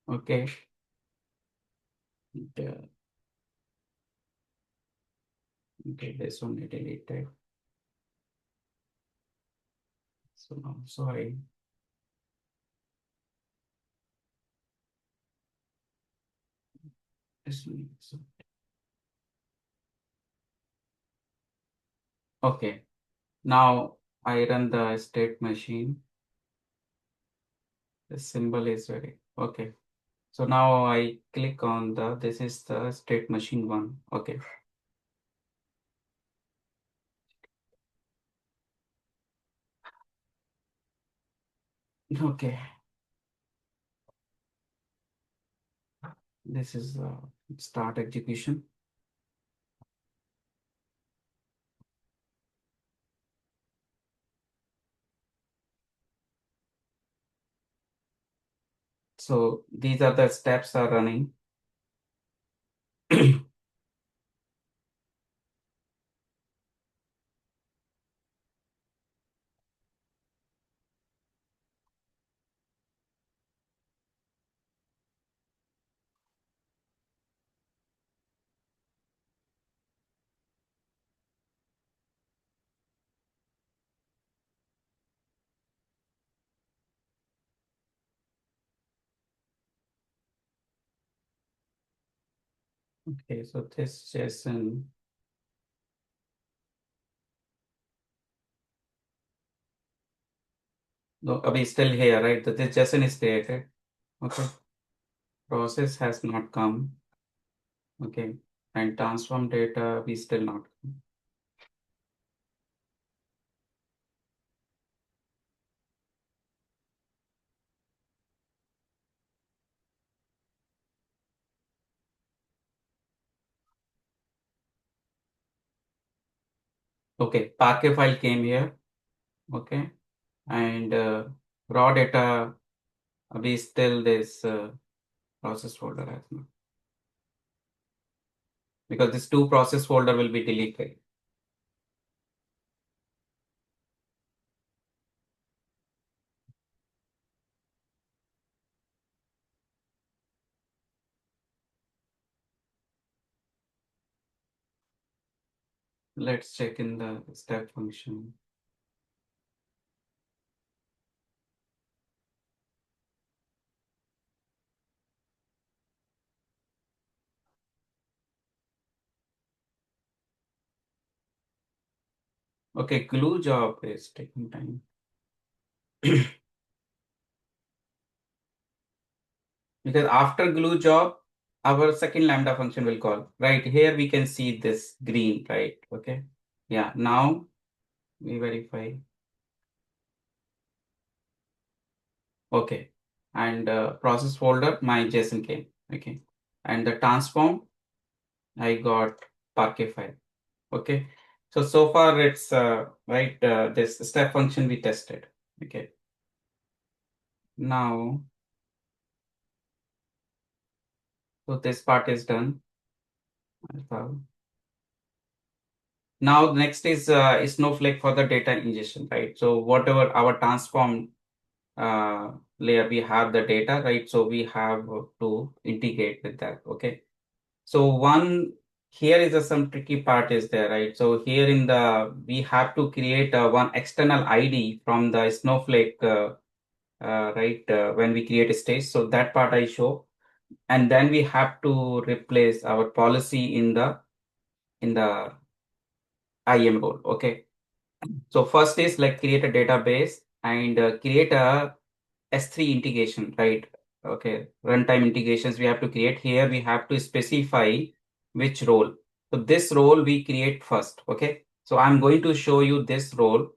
okay. And, okay. This one I deleted. So now, sorry. This one. Okay. Now I run the state machine. The symbol is ready. Okay. So now I click on this is the state machine one. Okay. Okay. This is start execution. So these are the steps are running. Okay, so this JSON. No, we still here, right? This JSON is created. Okay. Process has not come. Okay. And transform data, we still not come. Okay. Parquet file came here. Okay. And raw data, we still this process folder has not. Because this two process folder will be deleted. Let's check in the step function. Okay, glue job is taking time. Because after glue job, our second Lambda function will call. Right here we can see this green, right? Okay. Yeah, now we verify. Okay. And process folder, my JSON came. Okay. And the transform, I got Parquet file. Okay. So far it's right, this step function we tested. Okay. Now, so this part is done. Now next is Snowflake for the data ingestion, right? So whatever our transform layer, we have the data, right? So we have to integrate with that. Okay. So one here is some tricky part is there, right? So here in the we have to create one external ID from the Snowflake, right? When we create a stage, so that part I show, and then we have to replace our policy in the IAM role. Okay. So first is like create a database and create a S3 integration, right? Okay, runtime integrations we have to create. Here we have to specify which role. So this role we create first. Okay, so I'm going to show you this role.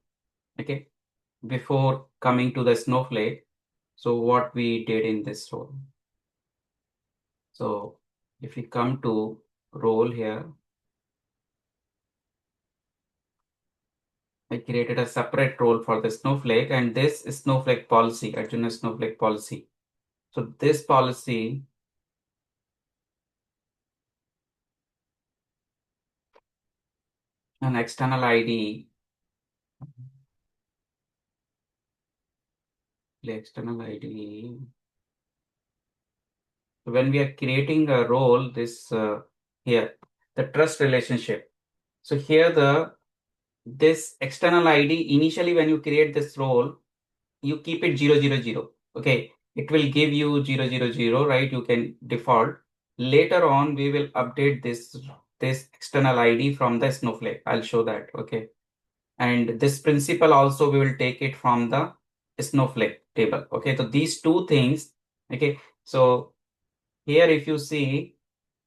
Okay, before coming to the Snowflake. So what we did in this role. So if we come to role here, I created a separate role for the Snowflake, and this is Snowflake policy, Adzuna Snowflake policy. So this policy, an external ID, the external ID. So when we are creating a role, this here, the trust relationship. So here this external ID, initially when you create this role, you keep it 000. Okay, it will give you 000, right? You can default. Later on, we will update this external ID from the Snowflake. I'll show that. Okay, and this principal also we will take it from the Snowflake table. Okay, so these two things. Okay, so here if you see,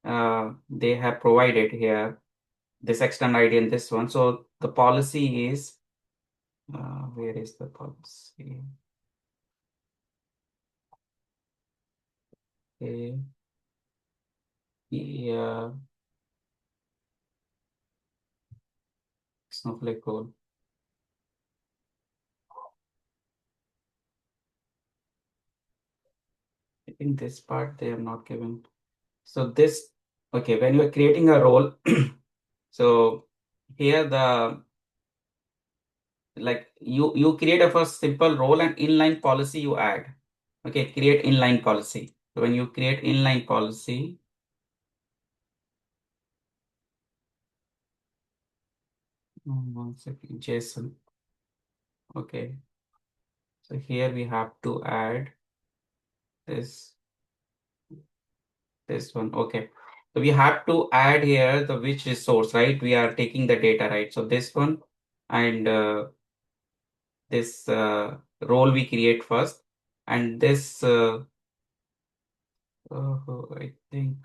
they have provided here this external ID and this one. So the policy is where is the policy? Okay. Yeah, Snowflake code. I think this part they have not given. So this, okay, when you are creating a role, so here the like you create a first simple role and inline policy you add. Okay, create inline policy. So when you create inline policy, 1 second, JSON. Okay, so here we have to add this this one. Okay, so we have to add here the which resource, right? We are taking the data, right? So this one and this role we create first, and this I think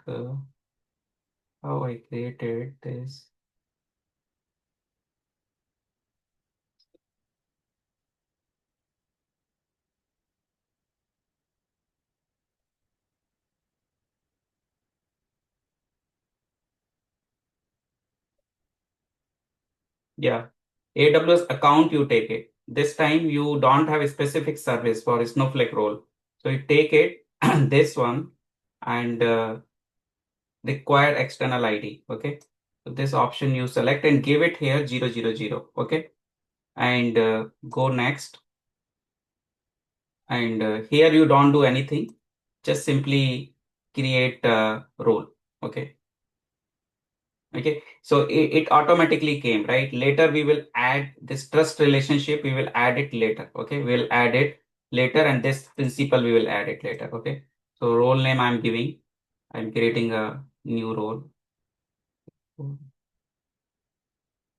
how I created this. Yeah, AWS account you take it. This time you don't have a specific service for a Snowflake role, so you take it this one and require external ID. Okay, so this option you select and give it here 000. Okay, and go next. And here you don't do anything, just simply create a role. Okay. Okay. So it automatically came, right? Later we will add this trust relationship. We will add it later. Okay. We'll add it later, and this principle we will add it later. Okay. So role name I'm giving. I'm creating a new role.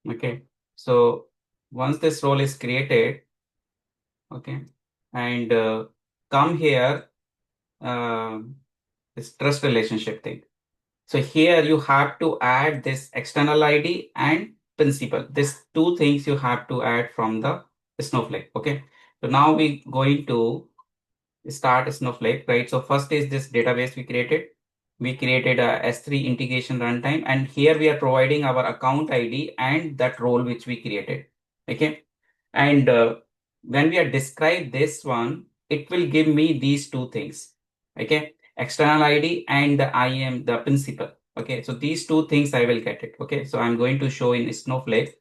Okay. So once this role is created, okay, and come here, this trust relationship thing. So here you have to add this external ID and principal. These two things you have to add from the Snowflake. Okay. So now we going to start Snowflake, right? So first is this database we created. We created a S3 integration runtime, and here we are providing our account ID and that role which we created. Okay. And when we are describe this one, it will give me these two things. Okay. External ID and the IAM, the principal. Okay. So these two things I will get it. Okay. So I'm going to show in Snowflake.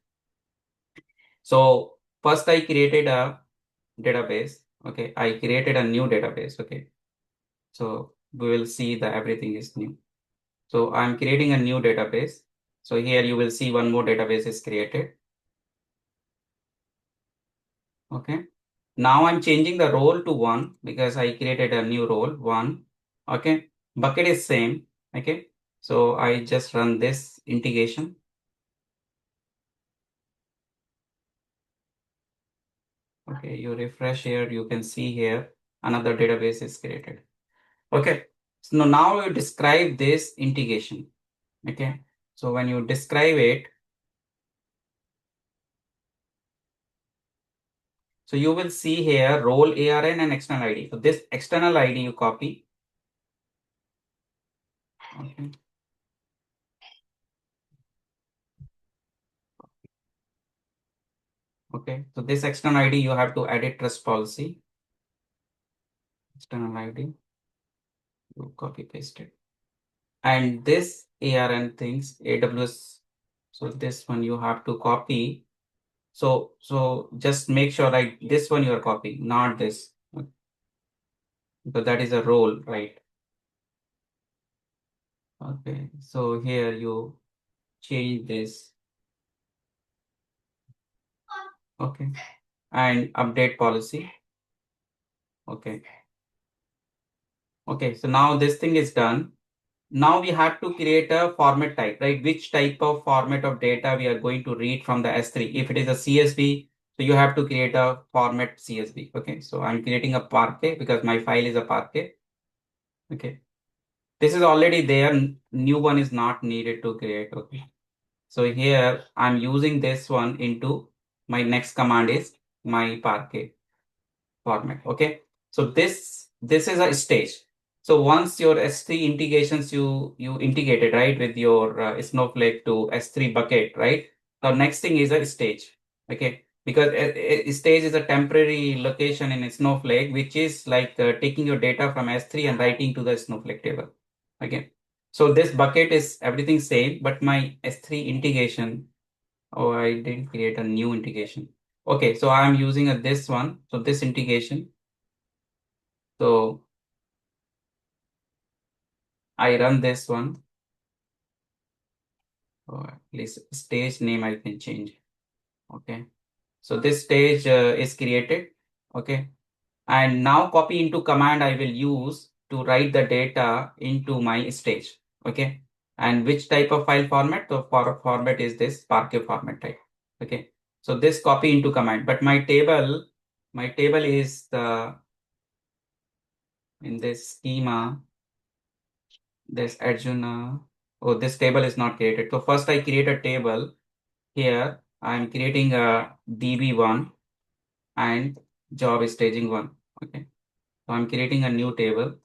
So first I created a database. Okay. I created a new database. Okay. So we will see that everything is new. So I'm creating a new database. So here you will see one more database is created. Okay. Now I'm changing the role to one because I created a new role, one. Okay. Bucket is same. Okay. So I just run this integration. Okay. You refresh here. You can see here another database is created. Okay. So now you describe this integration. Okay. So when you describe it, so you will see here role ARN and external ID. So this external ID you copy. Okay. Okay. So this external ID you have to edit trust policy. External ID. You copy paste it. And this ARN things, AWS. So this one you have to copy. So just make sure like this one you are copying, not this. Because that is a role, right? Okay. So here you change this. Okay. And update policy. Okay. Okay. So now this thing is done. Now we have to create a format type, right? Which type of format of data we are going to read from the S3. If it is a CSV, so you have to create a format CSV. Okay. So I'm creating a Parquet because my file is a Parquet. Okay. This is already there. New one is not needed to create. Okay. So here I'm using this one into my next command is my Parquet format. Okay. So this is a stage. So once your S3 integrations you integrated right with your Snowflake to S3 bucket, right? The next thing is a stage. Okay. Because a stage is a temporary location in a Snowflake, which is like taking your data from S3 and writing to the Snowflake table. Okay. So this bucket is everything same, but my S3 integration. Oh, I didn't create a new integration. Okay, so I'm using this one. So this integration. So I run this one. Or at least stage name I can change. Okay. So this stage is created. Okay. And now copy into command I will use to write the data into my stage. Okay. And which type of file format? The format is this Parquet format type. Okay. So this copy into command, but my table is the in this schema, this Adzuna. Oh, this table is not created. So first I create a table. Here I'm creating a DB1 and job staging one. Okay. So I'm creating a new table.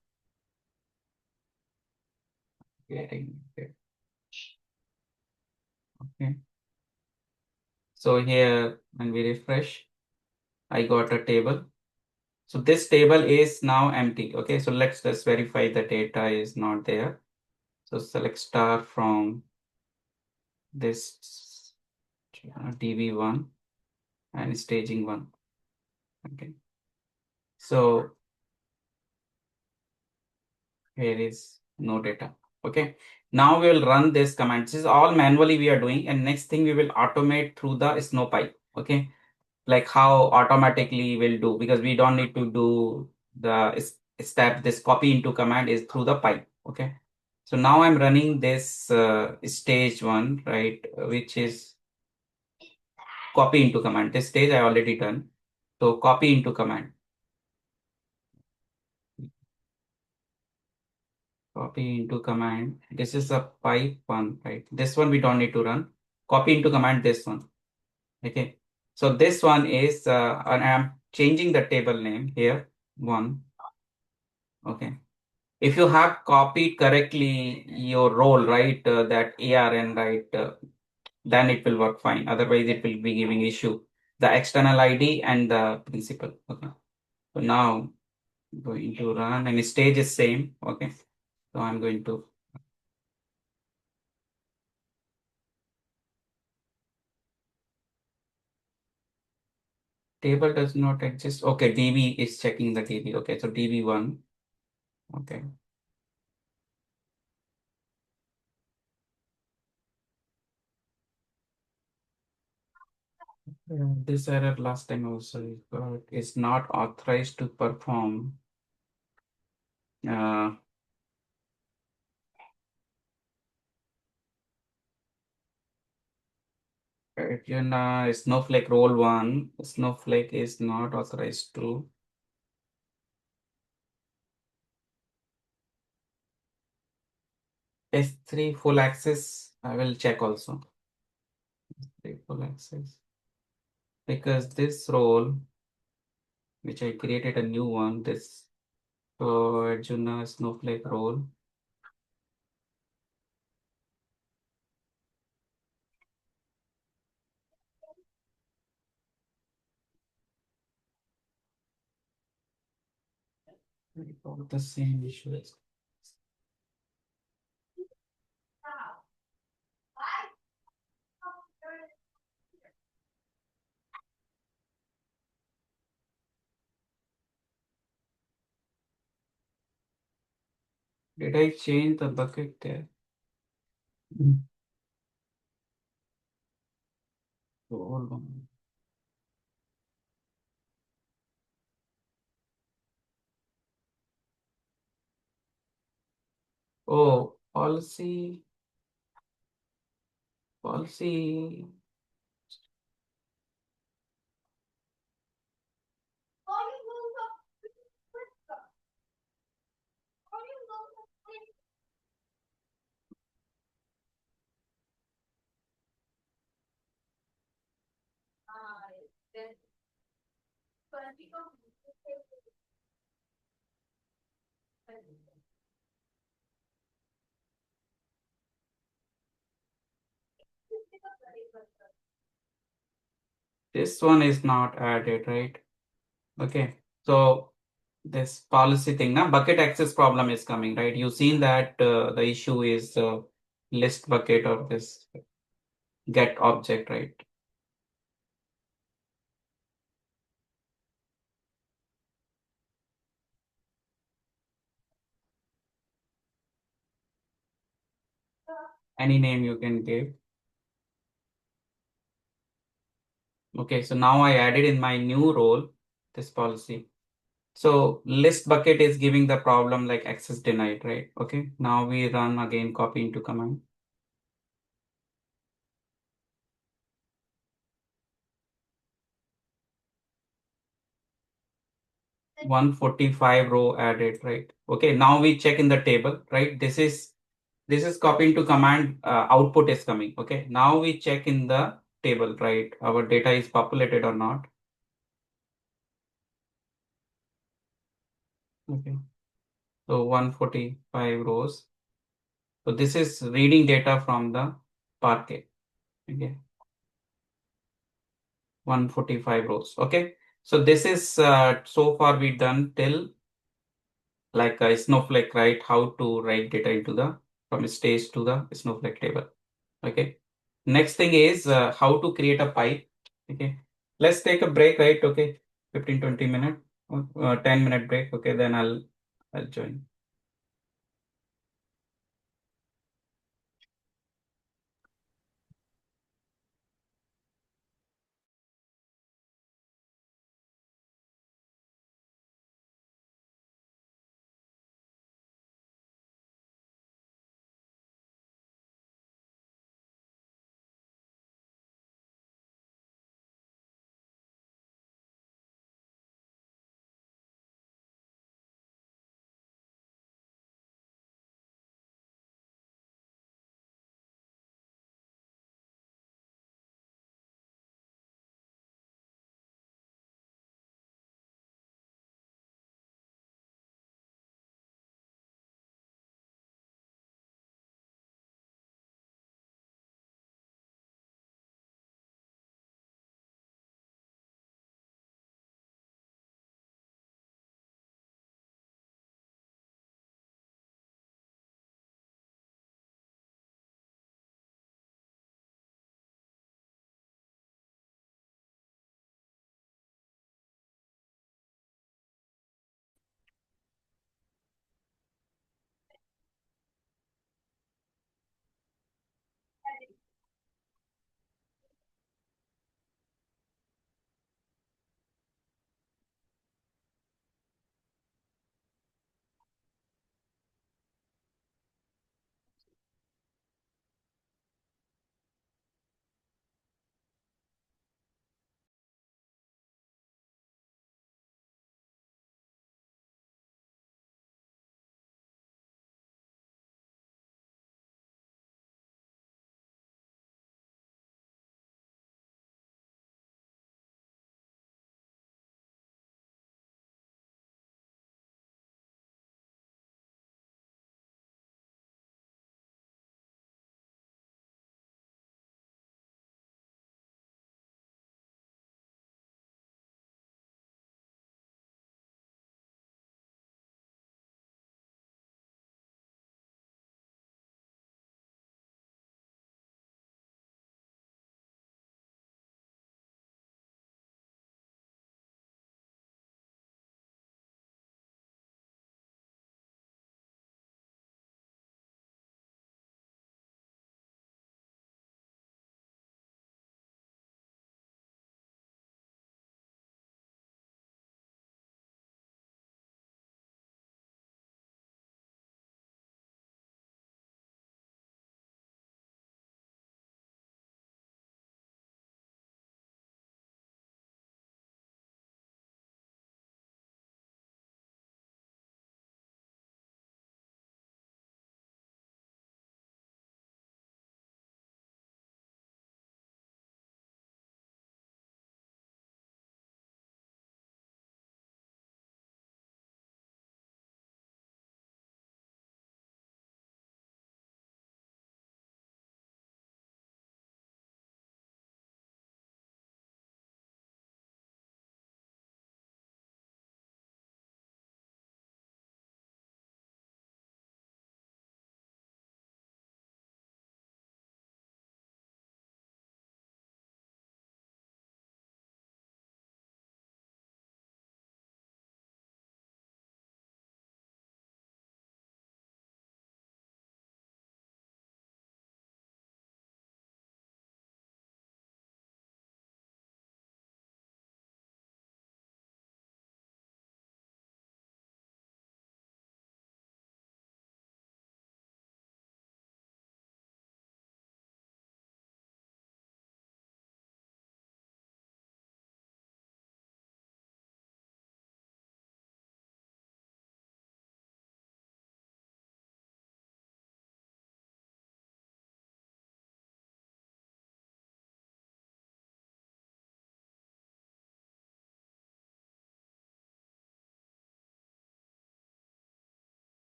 Creating. Okay. So here when we refresh, I got a table. So this table is now empty. Okay. So let's just verify the data is not there. So select star from this DB1 and staging one. Okay. So here is no data. Okay. Now we will run this command. This is all manually we are doing. And next thing we will automate through the SnowPy. Okay. Like how automatically we'll do because we don't need to do the step. This copy into command is through the pipe. Okay. So now I'm running this stage one, right? Which is copy into command. This stage I already done. So copy into command. Copy into command. This is a pipe one, right? This one we don't need to run. Copy into command this one. Okay. So this one is, and I'm changing the table name here. One. Okay. If you have copied correctly your role, right, that ARN, right, then it will work fine. Otherwise, it will be giving issue. The external ID and the principal. Okay. So now going to run and stage is same. Okay. So I'm going to table does not exist. Okay, DB is checking the DB. Okay, so DB1. Okay. This error last time also we got is not authorized to perform. Uh, Snowflake role one. Snowflake is not authorized to. S3 full access. I will check also. S3 full access. Because this role, which I created a new one, this Adzuna Snowflake role. We got the same issues. Did I change the bucket there? Hold on. Oh, policy. This one is not added, right? Okay. So this policy thing now, bucket access problem is coming, right? You've seen that the issue is list bucket or this get object, right? Any name you can give. Okay, so now I added in my new role this policy. So list bucket is giving the problem like access denied, right? Okay, now we run again, copy into command. 145 row added, right? Okay, now we check in the table, right? This is copy into command, output is coming. Okay, now we check in the table, right? Our data is populated or not. Okay, so 145 rows. So this is reading data from the Parquet. Okay, 145 rows. Okay, so this is so far we done till like a Snowflake, right? How to write data into the from stage to the Snowflake table. Okay. Next thing is how to create a pipe. Okay. Let's take a break, right? Okay. 15-20 minute, 10-minute break. Okay. Then I'll join.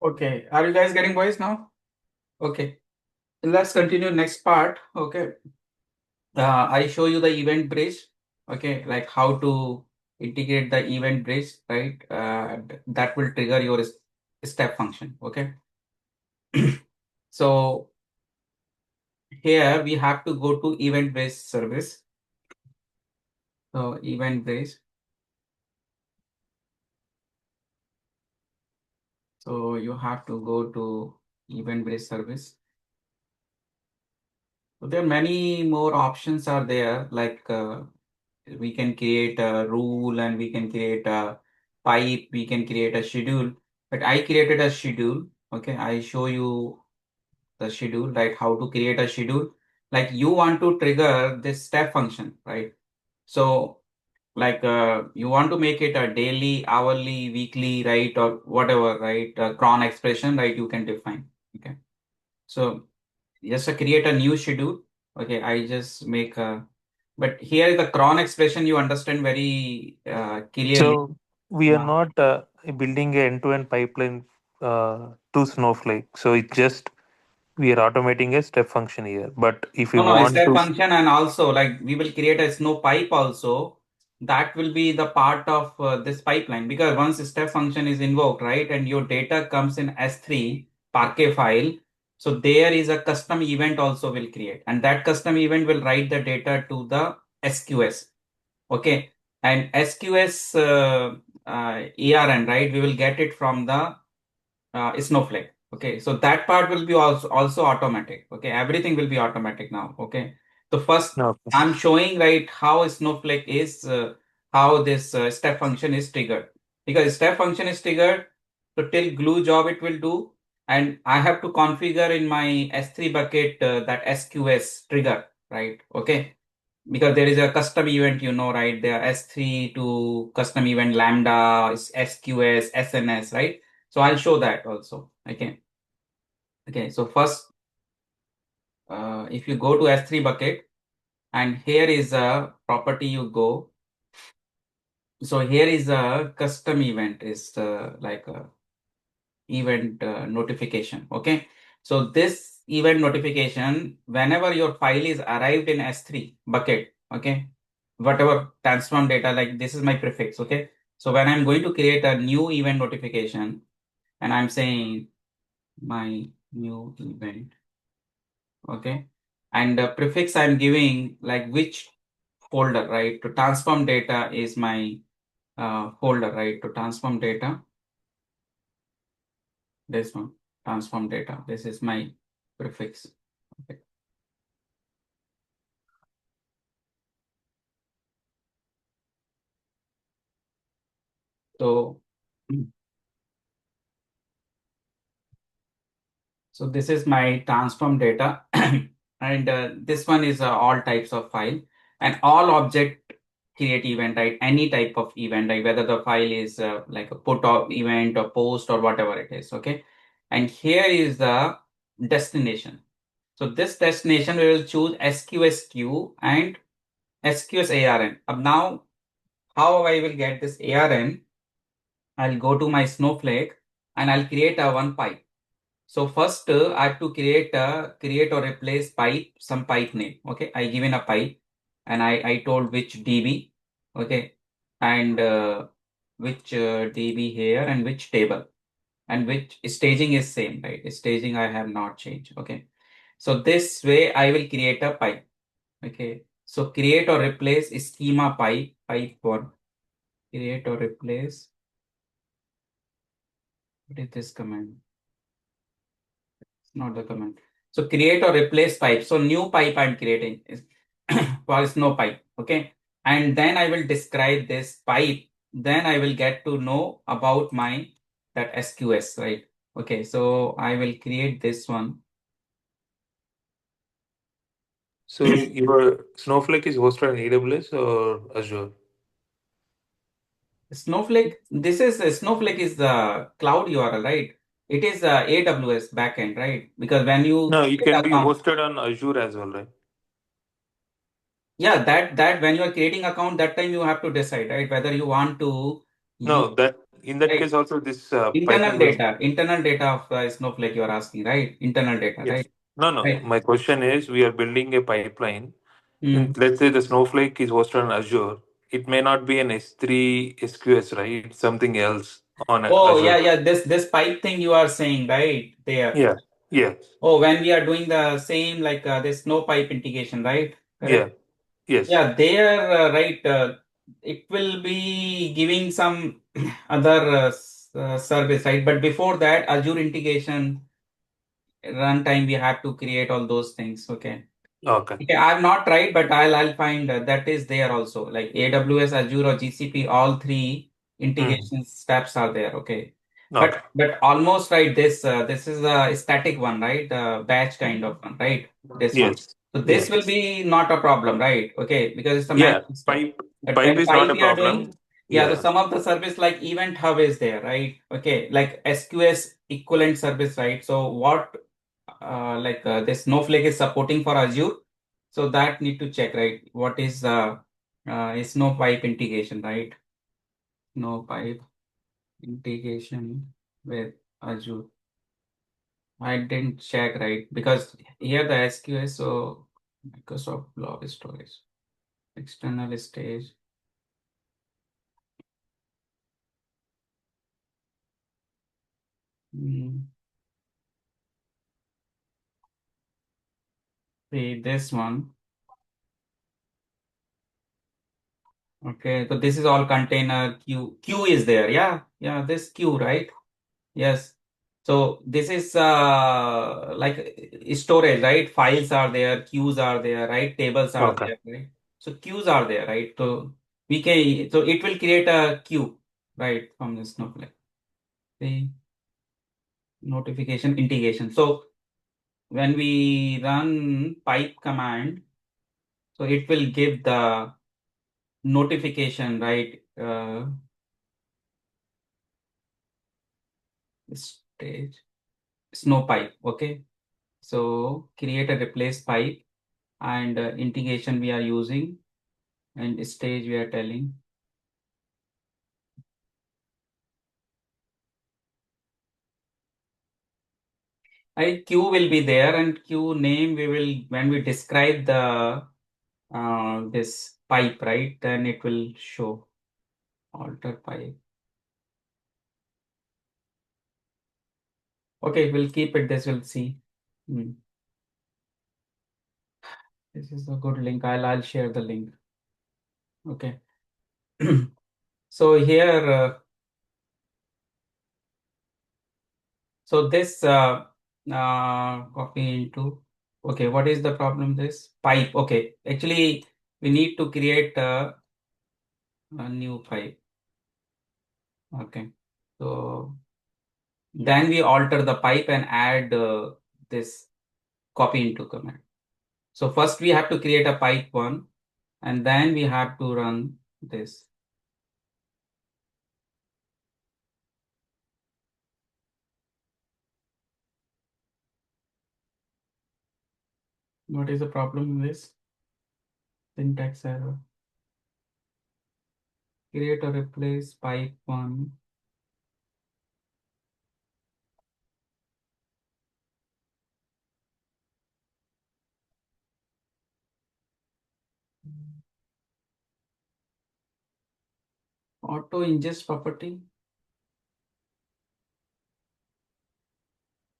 Okay, are you guys getting voice now? Okay, let's continue next part. Okay, I show you the event bridge. Okay, like how to integrate the event bridge, right? That will trigger your step function. Okay, so here we have to go to event bridge service. So event bridge. So you have to go to event bridge service. So there are many more options are there, like we can create a rule and we can create a pipe, we can create a schedule. But I created a schedule. Okay, I show you the schedule, right? How to create a schedule. Like you want to trigger this step function, right? So like you want to make it a daily, hourly, weekly, right? Or whatever, right? Cron expression, right? You can define. Okay. So just create a new schedule. Okay, I just make a, but here the cron expression you understand very clearly. So we are Yeah. not building a end-to-end pipeline to Snowflake. So it just we are automating a step function here. But if we No, no, want step to, function and also like we will create a snow pipe also. That will be the part of this pipeline because once step function is invoked, right, and your data comes in S3 Parquet file, so there is a custom event also will create, and that custom event will write the data to the SQS. Okay, and SQS ARN, right? We will get it from the Snowflake. Okay, so that part will be also automatic. Okay, everything will be automatic now. Okay, so first no. I'm showing right how Snowflake is how this step function is triggered because step function is triggered. So till glue job it will do, and I have to configure in my S3 bucket that SQS trigger, right? Okay, because there is a custom event, right? There are S3 to custom event Lambda, SQS, SNS, right? So I'll show that also. Okay. Okay. So first, if you go to S3 bucket and here is a property you go. So here is a custom event is like a event notification. Okay. So this event notification, whenever your file is arrived in S3 bucket, okay, whatever transform data, like this is my prefix. Okay. So when I'm going to create a new event notification and I'm saying my new event, okay, and the prefix I'm giving like which folder, right? To transform data is my folder, right? To transform data, this one, transform data. This is my prefix. Okay. So, so this is my transform data, and this one is all types of file and all object create event, right? Any type of event, like whether the file is like a put or event or post or whatever it is. Okay, and here is the destination. So this destination we will choose SQSQ and SQSARN. Now, how I will get this ARN? I'll go to my Snowflake and I'll create a one pipe. So first I have to create or replace pipe, some pipe name. Okay, I given a pipe and I told which DB. Okay, and which DB here and which table and which staging is same, right? Staging I have not changed. Okay, so this way I will create a pipe. Okay, so create or replace schema pipe one. Create or replace. What is this command? Not the command. So create or replace pipe. So new pipe I'm creating is for snow pipe. Okay. And then I will describe this pipe. Then I will get to know about my that SQS, right? Okay. So I will create this one. So your Snowflake is hosted on AWS or Azure? Snowflake. This is Snowflake is the cloud URL, right? It is AWS backend, right? Because when you No, it create can be account, hosted on Azure as well, right? yeah, that when you are creating account, that time you have to decide, right? Whether you want to use. No, that in that right? case also this pipeline will. Internal data of Snowflake you are asking, right? Internal data, Yes. right? No, no. Right. My question is, we are building a pipeline. Hmm. And let's say the Snowflake is hosted on Azure. It may not be an S3 SQS, right? It's something else on Oh, Azure. yeah. This pipe thing you are saying, right? There. Yeah. Yeah. Oh, when we are doing the same like this no pipe integration, right? Yeah. Correct. Yes. Yeah, there, right. It will be giving some other service, right? But before that, Azure integration runtime, we have to create all those things. Okay. Okay. Okay, I'm not right, but I'll find that is there also. Like AWS, Azure, or GCP, all three Hmm. integration steps are there. Okay, Okay. but almost right. This is a static one, right? The batch kind of one, right? This one. Yes. So this will Yes. be not a problem, right? Okay, because it's a Yeah. managed step. Pipe But pipe when is not pipe a we are problem. doing, yeah. So Yeah. some of the service like Event Hub is there, right? Okay, like SQS equivalent service, right? So what this Snowflake is supporting for Azure. So that need to check, right? What is no pipe integration, right? No pipe integration with Azure. I didn't check, right? Because here the SQS, so Microsoft Blob Storage, external stage. Hmm. See this one. Okay, so this is all container queue. Queue is there, yeah, yeah. This queue, right? Yes. So this is like storage, right? Files are there, queues are there, right? Tables are Okay. there, right? So queues are there, right? So so it will create a queue, right? From the Snowflake. The notification integration. So when we run pipe command, so it will give the notification, right? Stage snow pipe. Okay. So create a replace pipe and integration we are using and stage we are telling. I queue will be there and queue name we will when we describe the this pipe, right? Then it will show alter pipe. Okay, we'll keep it. This we'll see. Hmm. This is a good link. I'll share the link. Okay. So here, so this copy into. Okay, what is the problem? This pipe. Okay, actually we need to create a new pipe. Okay, so then we alter the pipe and add this copy into command. So first we have to create a pipe one, and then we have to run this. What is the problem in this? Syntax error. Create or replace pipe one. Auto ingest property.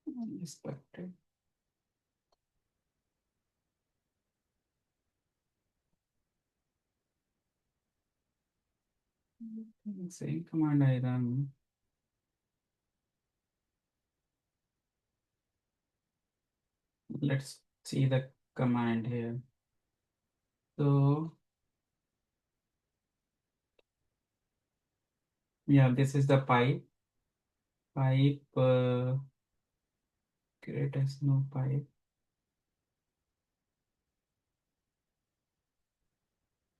Unexpected. Same command I run. Let's see the command here. So yeah, this is the pipe. Pipe create a snow pipe.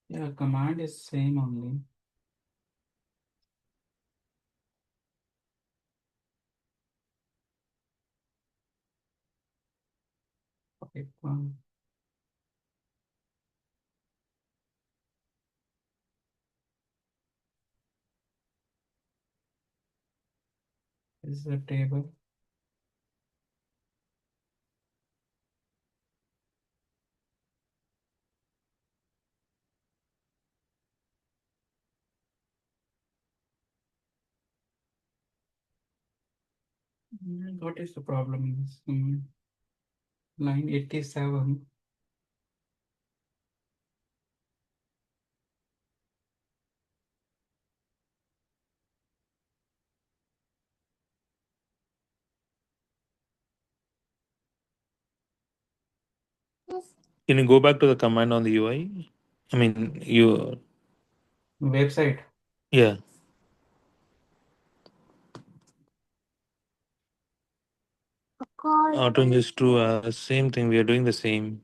Yeah, command is same only. Pipe one. This is a table. What is the problem in this? Line 87. Can you go back to the command on the UI? I mean, Website. yeah. Auto is true. Same thing. We are doing the same.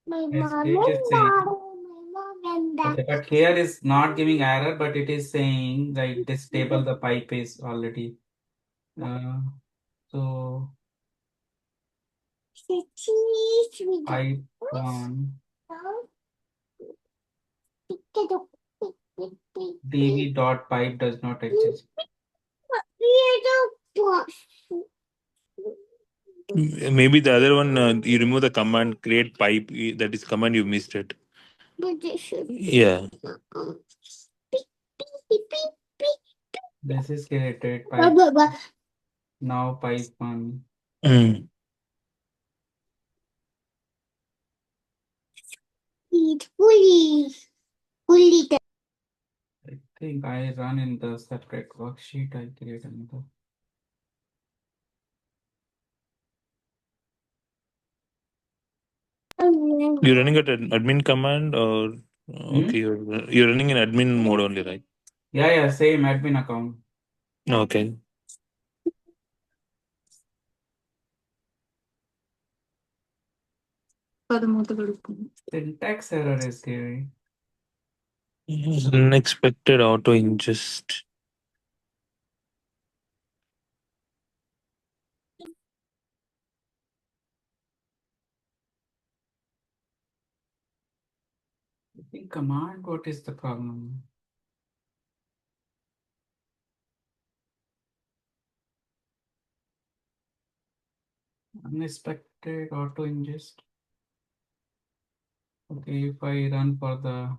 Yes, it is saying. Okay, but here is not giving error, but it is saying like this table, the pipe is already. So pipe one dv dot pipe does not exist. Maybe the other one, you remove the command create pipe. That is command you missed it. Yeah. This is created pipe. Now pipe one. Mm. I think I run in the separate worksheet. I create another. You're running at an admin command or okay, you're running in admin mode only, right? Yeah, same admin account. Okay. Syntax error is giving. Unexpected auto ingest. I think command, what is the problem? Unexpected auto ingest. Okay, if I run for the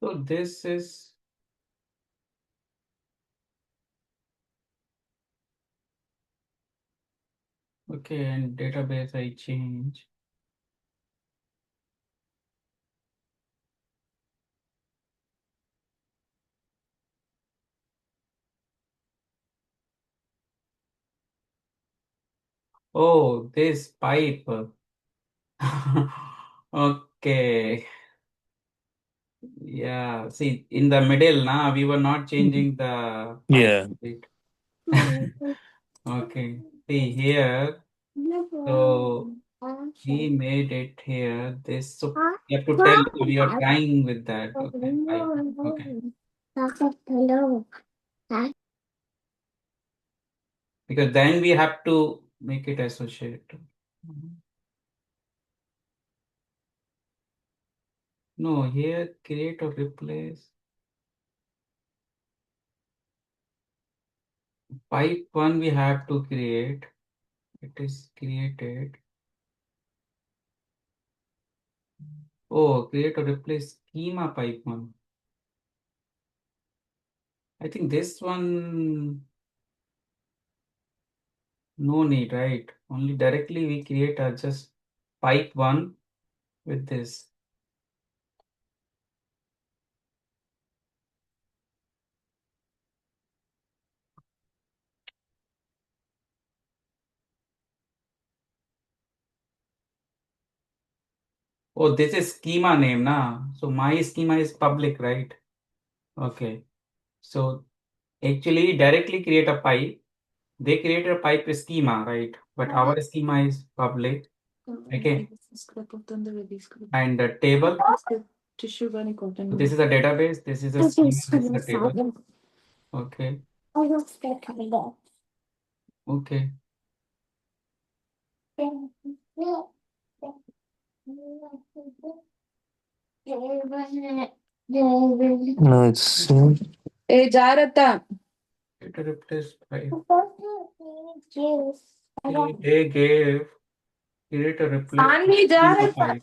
so this is okay, and database I change. Oh, this pipe. Okay. Yeah, see, in the middle now we were not changing the pipe. Yeah. Right? Okay. See here. So we made it here. This so you have to tell we are trying with that. Okay. Pipe. Okay. Because then we have to make it associate. No, here create or replace. Pipe one we have to create. It is created. Oh, create or replace schema pipe one. I think this one no need, right? Only directly we create a just pipe one with this. Oh, this is schema name, na? So my schema is public, right? Okay. So actually directly create a pipe. They created a pipe schema, right? But our schema is public. Okay. And the table. This is a database. This is a schema. This is a table. Okay. Okay. No, it's Data replace pipe. They gave create a replace schema pipe.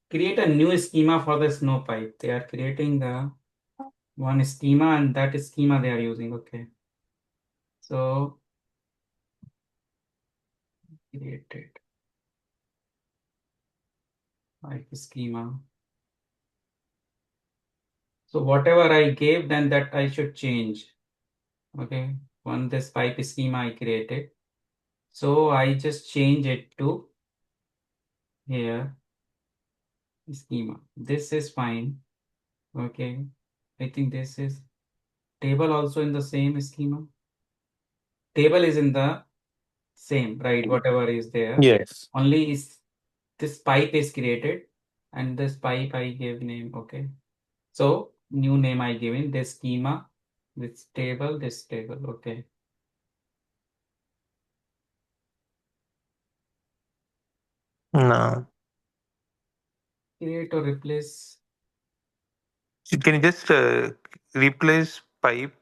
Create a new schema for the snow pipe. They are creating the one schema and that schema they are using. Okay. So created pipe schema. So whatever I gave, then that I should change. Okay. One this pipe schema I created. So I just change it to here schema. This is fine. Okay. I think this is table also in the same schema. Table is in the same, right? Whatever is there. yes. Only is this pipe is created and this pipe I gave name. Okay. So new name I given this schema, this table, this table. Okay. No. Create or replace. Can you just replace pipe?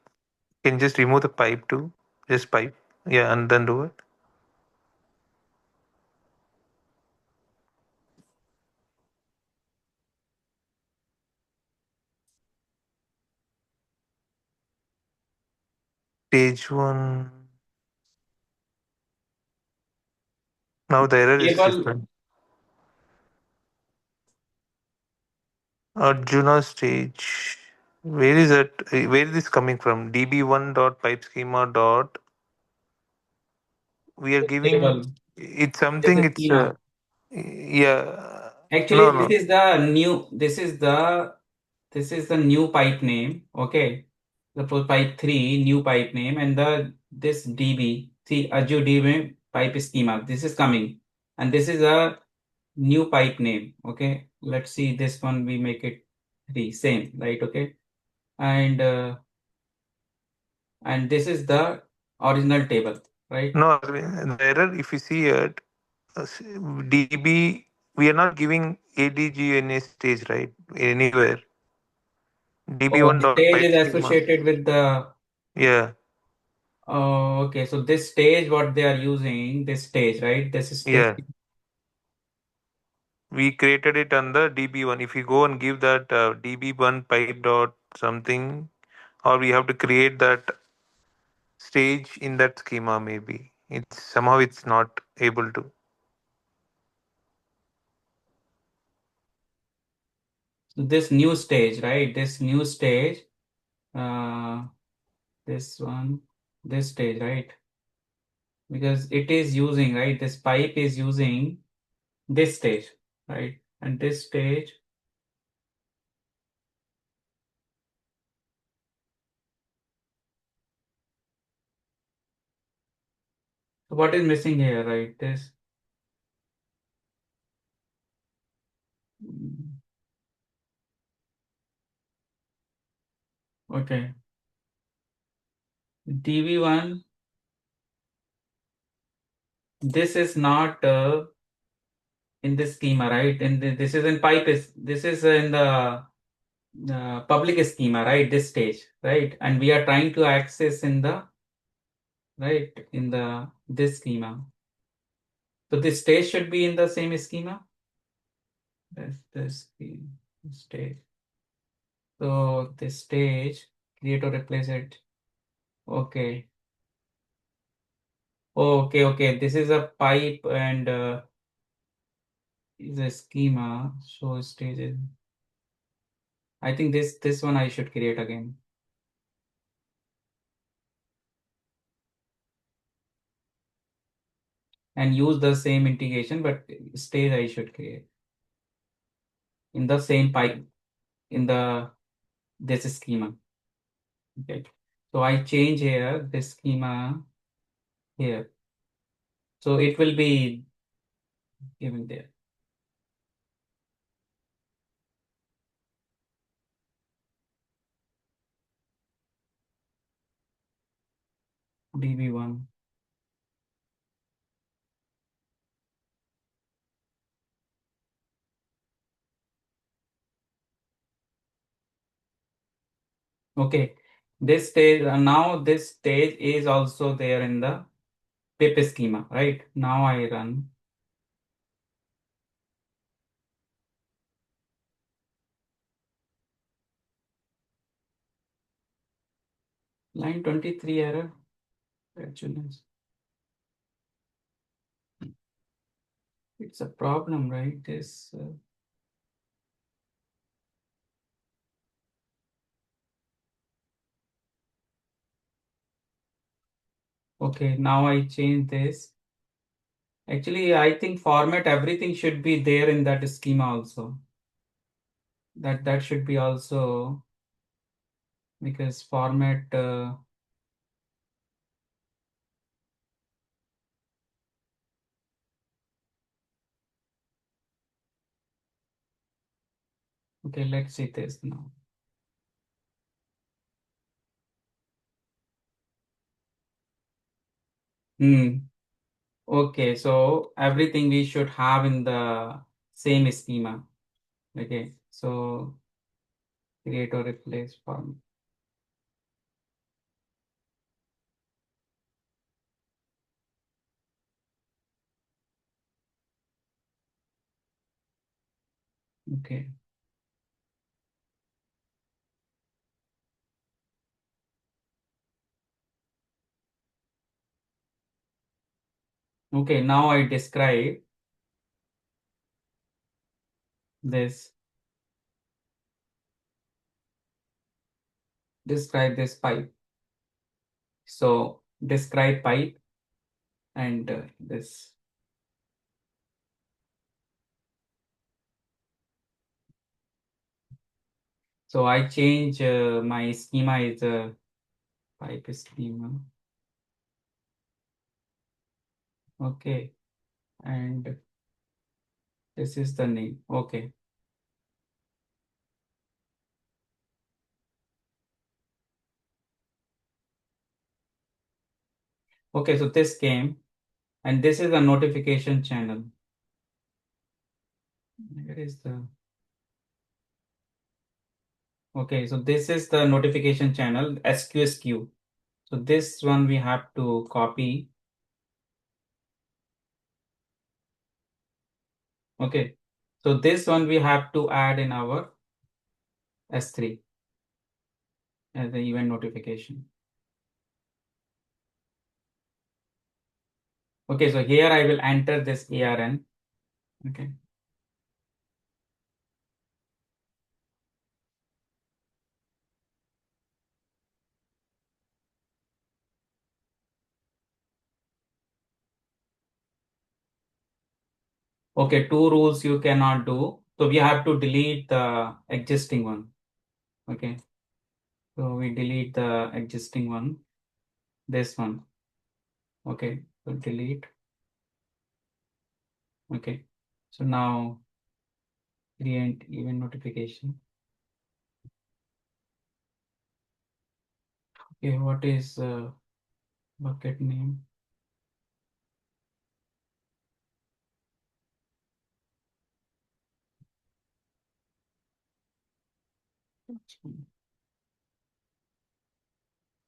Can you just remove the pipe too? Just pipe. Yeah, and then do it. Page one. Now the error is Table. different. Arjuna stage. Where is it? Where is this coming from? DB1 dot pipe schema dot. We are This giving. table. It's This something. is It's schema. yeah. No, Actually, this no. is the new. This is the new pipe name. Okay. Suppose pipe 3, new pipe name, and the this DB. See, Azure DB pipe schema. This is coming. And this is a new pipe name. Okay. Let's see this one. We make it 3. Same, right? Okay. And this is the original table, right? No, the error. If you see it, DB. We are not giving ADGNA stage right anywhere. Oh, DB1 the dot stage pipe is schema. associated with the. Yeah, Oh, okay. So this stage, what they are using, this stage, right? This stage. yeah. We created it on the DB1. If you go and give that DB1 pipe dot something, or we have to create that stage in that schema, maybe it's somehow it's not able to. This new stage, right? This new stage, uh, this one, this stage, right? Because it is using, right? This pipe is using this stage, right? And this stage, so what is missing here, right? This, mm, okay. DV1, this is not in this schema, right? And this is in pipe, this is in the public schema, right? This stage, right? And we are trying to access in the, right, in the this schema. So this stage should be in the same schema. That's the stage. So this stage, create or replace it. Okay. Okay, okay. This is a pipe and is a schema. Show stages. I think this one I should create again and use the same integration, but stage I should create. in the same pipe in this schema. Okay. So I change here this schema here. So it will be given there. DB1. Okay. This stage now this stage is also there in the pip schema, right? Now I run. Line 23 error. Actually, it's a problem, right? This. Okay, now I change this. Actually, I think format everything should be there in that schema also. That should be also because format. Okay, let's see this now. Okay, so everything we should have in the same schema. Okay, so create or replace form. Okay. Okay, now I describe this, this pipe. So describe pipe and this. So I change my schema is pipe schema. Okay, and this is the name. Okay. Okay, so this came and this is a notification channel. Where is the okay, so this is the notification channel SQSQ. So this one we have to copy. Okay, so this one we have to add in our S3 as the event notification. Okay, so here I will enter this ARN. Okay. Okay, two rules you cannot do. So we have to delete the existing one. Okay. So we delete the existing one. This one. Okay. So delete. Okay. So now create event notification. Okay, what is bucket name?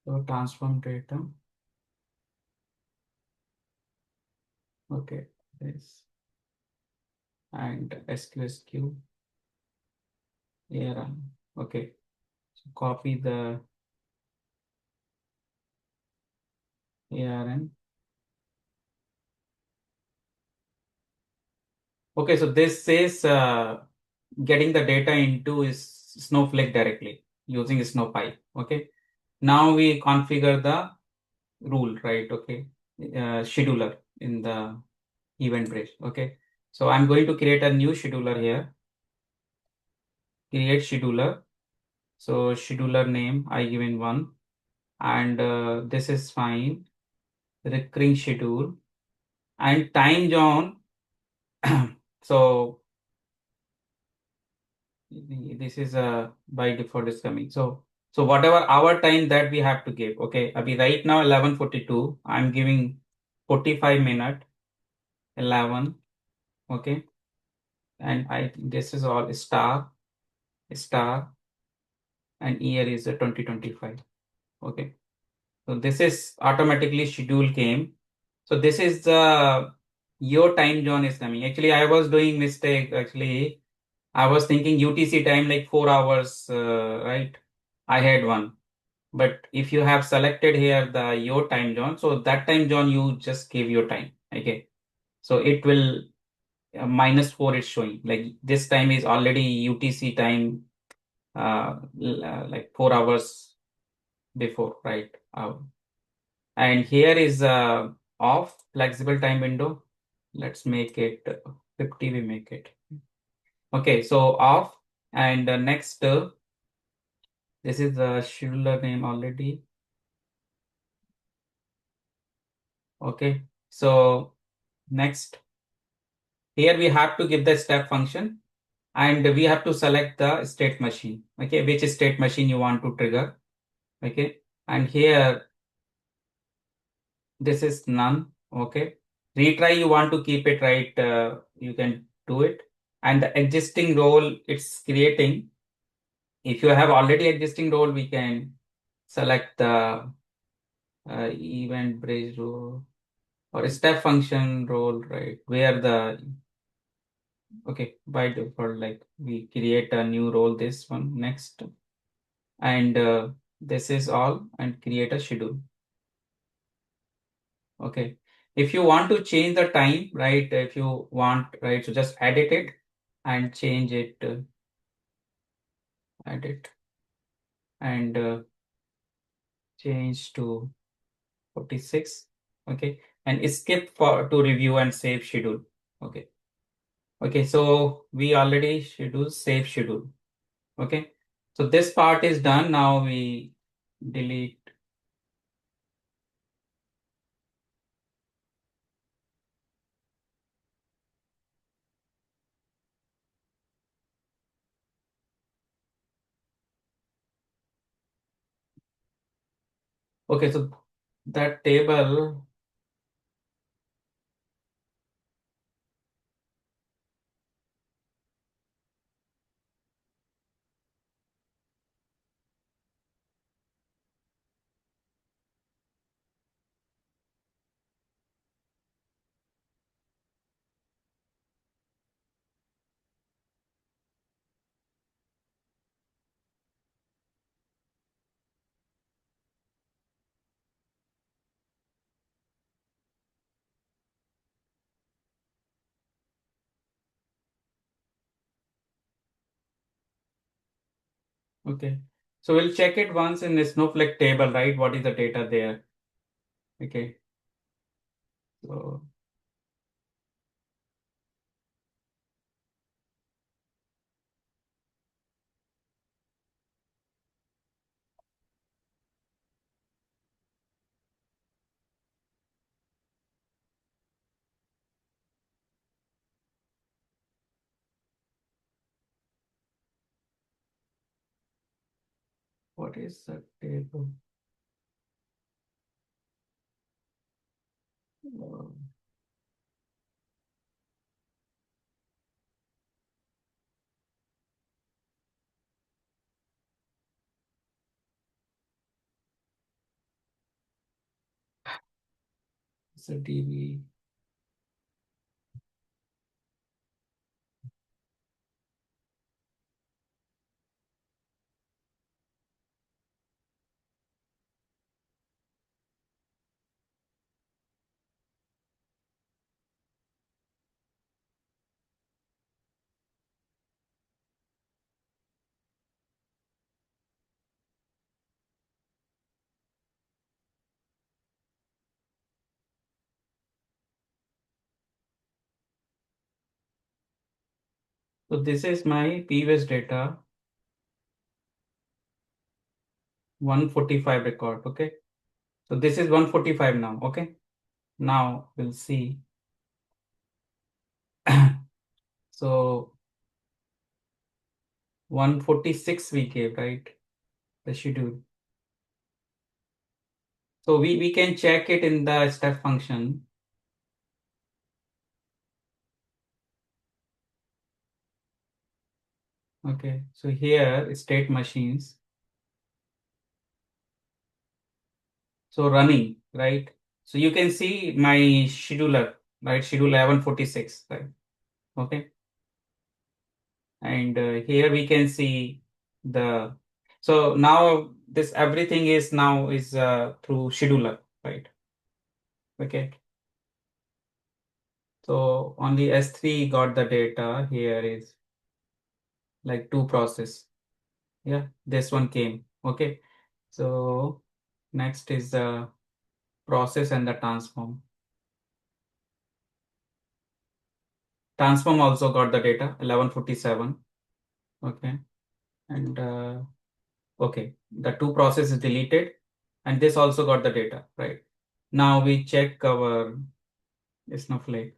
So transform data. Okay, this and SQSQ ARN. Okay, so copy the ARN. Okay, so this says getting the data into is Snowflake directly using Snowpipe. Okay, now we configure the rule, right? Okay, scheduler in the event bridge. Okay, so I'm going to create a new scheduler here. create scheduler. So scheduler name I given one, and this is fine. Recurring schedule and time zone. So this is by default is coming. So whatever our time that we have to give. Okay, abhi right now 11:42. I'm giving 45 minute 11. Okay, and I think this is all star and year is 2025. Okay, so this is automatically schedule came. So this is the your time zone is coming. Actually, I was doing mistake. Actually, I was thinking UTC time like 4 hours, right? I had one. But if you have selected here the your time zone, so that time zone you just give your time. Okay. So it will -4 is showing. Like this time is already UTC time, like 4 hours before, right? And here is off flexible time window. Let's make it 50. We make it. Okay. So off and next. This is the scheduler name already. Okay. So next, here we have to give the step function and we have to select the state machine. Okay. Which state machine you want to trigger. Okay. And here, this is none. Okay. Retry, you want to keep it right. You can do it. And the existing role it's creating. If you have already existing role, we can select the event bridge role or step function role, right? Where the okay, by default, like we create a new role, this one next, and this is all, and create a schedule. Okay. If you want to change the time, right? If you want, right? So just edit it and change it, edit and change to 46. Okay. And skip for to review and save schedule. Okay. Okay. So we already schedule, save schedule. Okay. So this part is done. Now we delete. Okay. So that table, okay. So we'll check it once in the Snowflake table, right? What is the data there? Okay. So what is the table? Uh, it's a DB. So this is my previous data. 145 record. Okay. So this is 145 now. Okay. Now we'll see. So 146 we gave, right? The schedule. So we can check it in the step function. Okay. So here state machines. So running, right? So you can see my scheduler, right? Schedule 1146, right? Okay. And here we can see the, so now this everything is now is through scheduler, right? Okay. So only S3 got the data. Here is like two process. Yeah, this one came. Okay. So next is the process and the transform. Transform also got the data 1147. Okay. And okay, the two process is deleted and this also got the data, right? Now we check our Snowflake.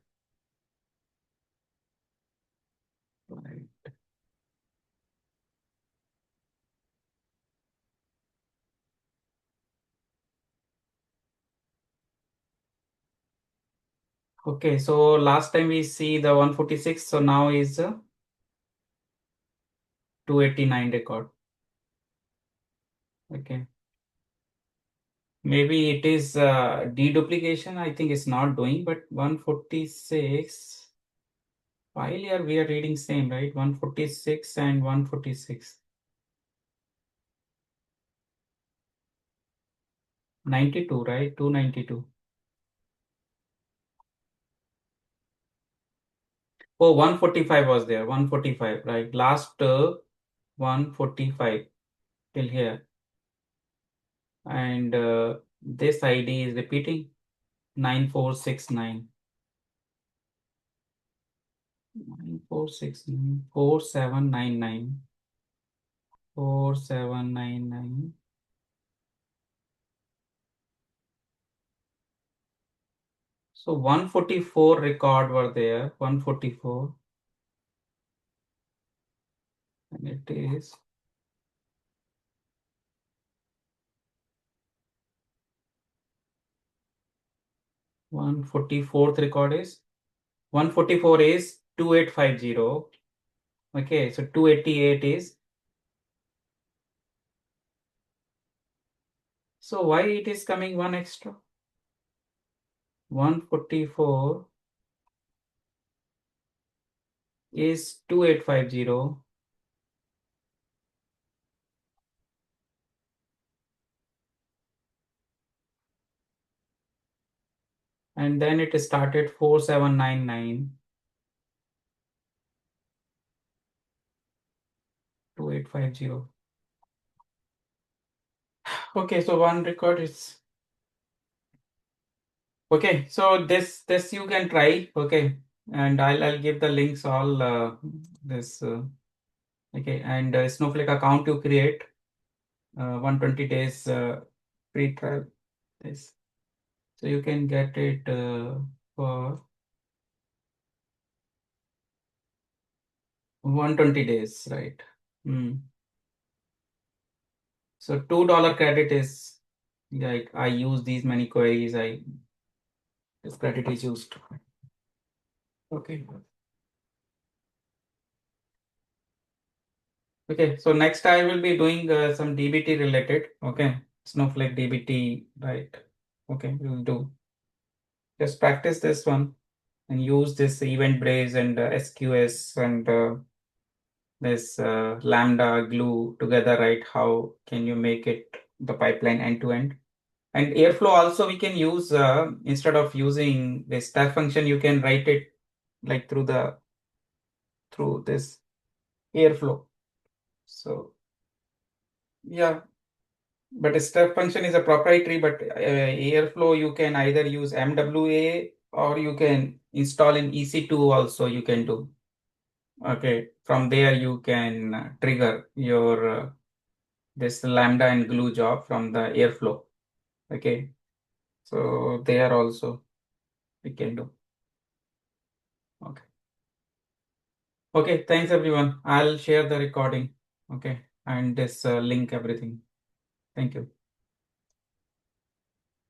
Right. Okay, so last time we see the 146, so now is 289 record. Okay, maybe it is deduplication. I think it's not doing, but 146 file here we are reading same, right? 146 and 146. 92, right? 292. Oh, 145 was there. 145, right? Last 145 till here. And this ID is repeating 9469. 9469 4799 4799. So 144 record were there, 144, and it is 144th record is 144 is 2850. Okay, so 288 is, so why it is coming one extra? 144 is 2850. And then it started 4799 2850. Okay, so one record is okay. So this you can try. Okay, and I'll give the links all this. Okay, and Snowflake account you create 120 days free trial. This, so you can get it for 120 days, right? Hmm. So $2 credit is like I use these many queries. This credit is used. Okay. Okay. So next I will be doing some DBT related. Okay. Snowflake DBT, right? Okay. We'll do. Just practice this one and use this event brace and SQS and this Lambda glue together, right? How can you make it the pipeline end to end? And Airflow also we can use instead of using the step function, you can write it like through this Airflow. So yeah, but a step function is a proprietary, but Airflow you can either use MWA or you can install in EC2 also you can do. Okay, from there you can trigger your this Lambda and Glue job from the Airflow. Okay, so there also we can do. Okay. Okay, thanks everyone. I'll share the recording. Okay, and this link everything. Thank you.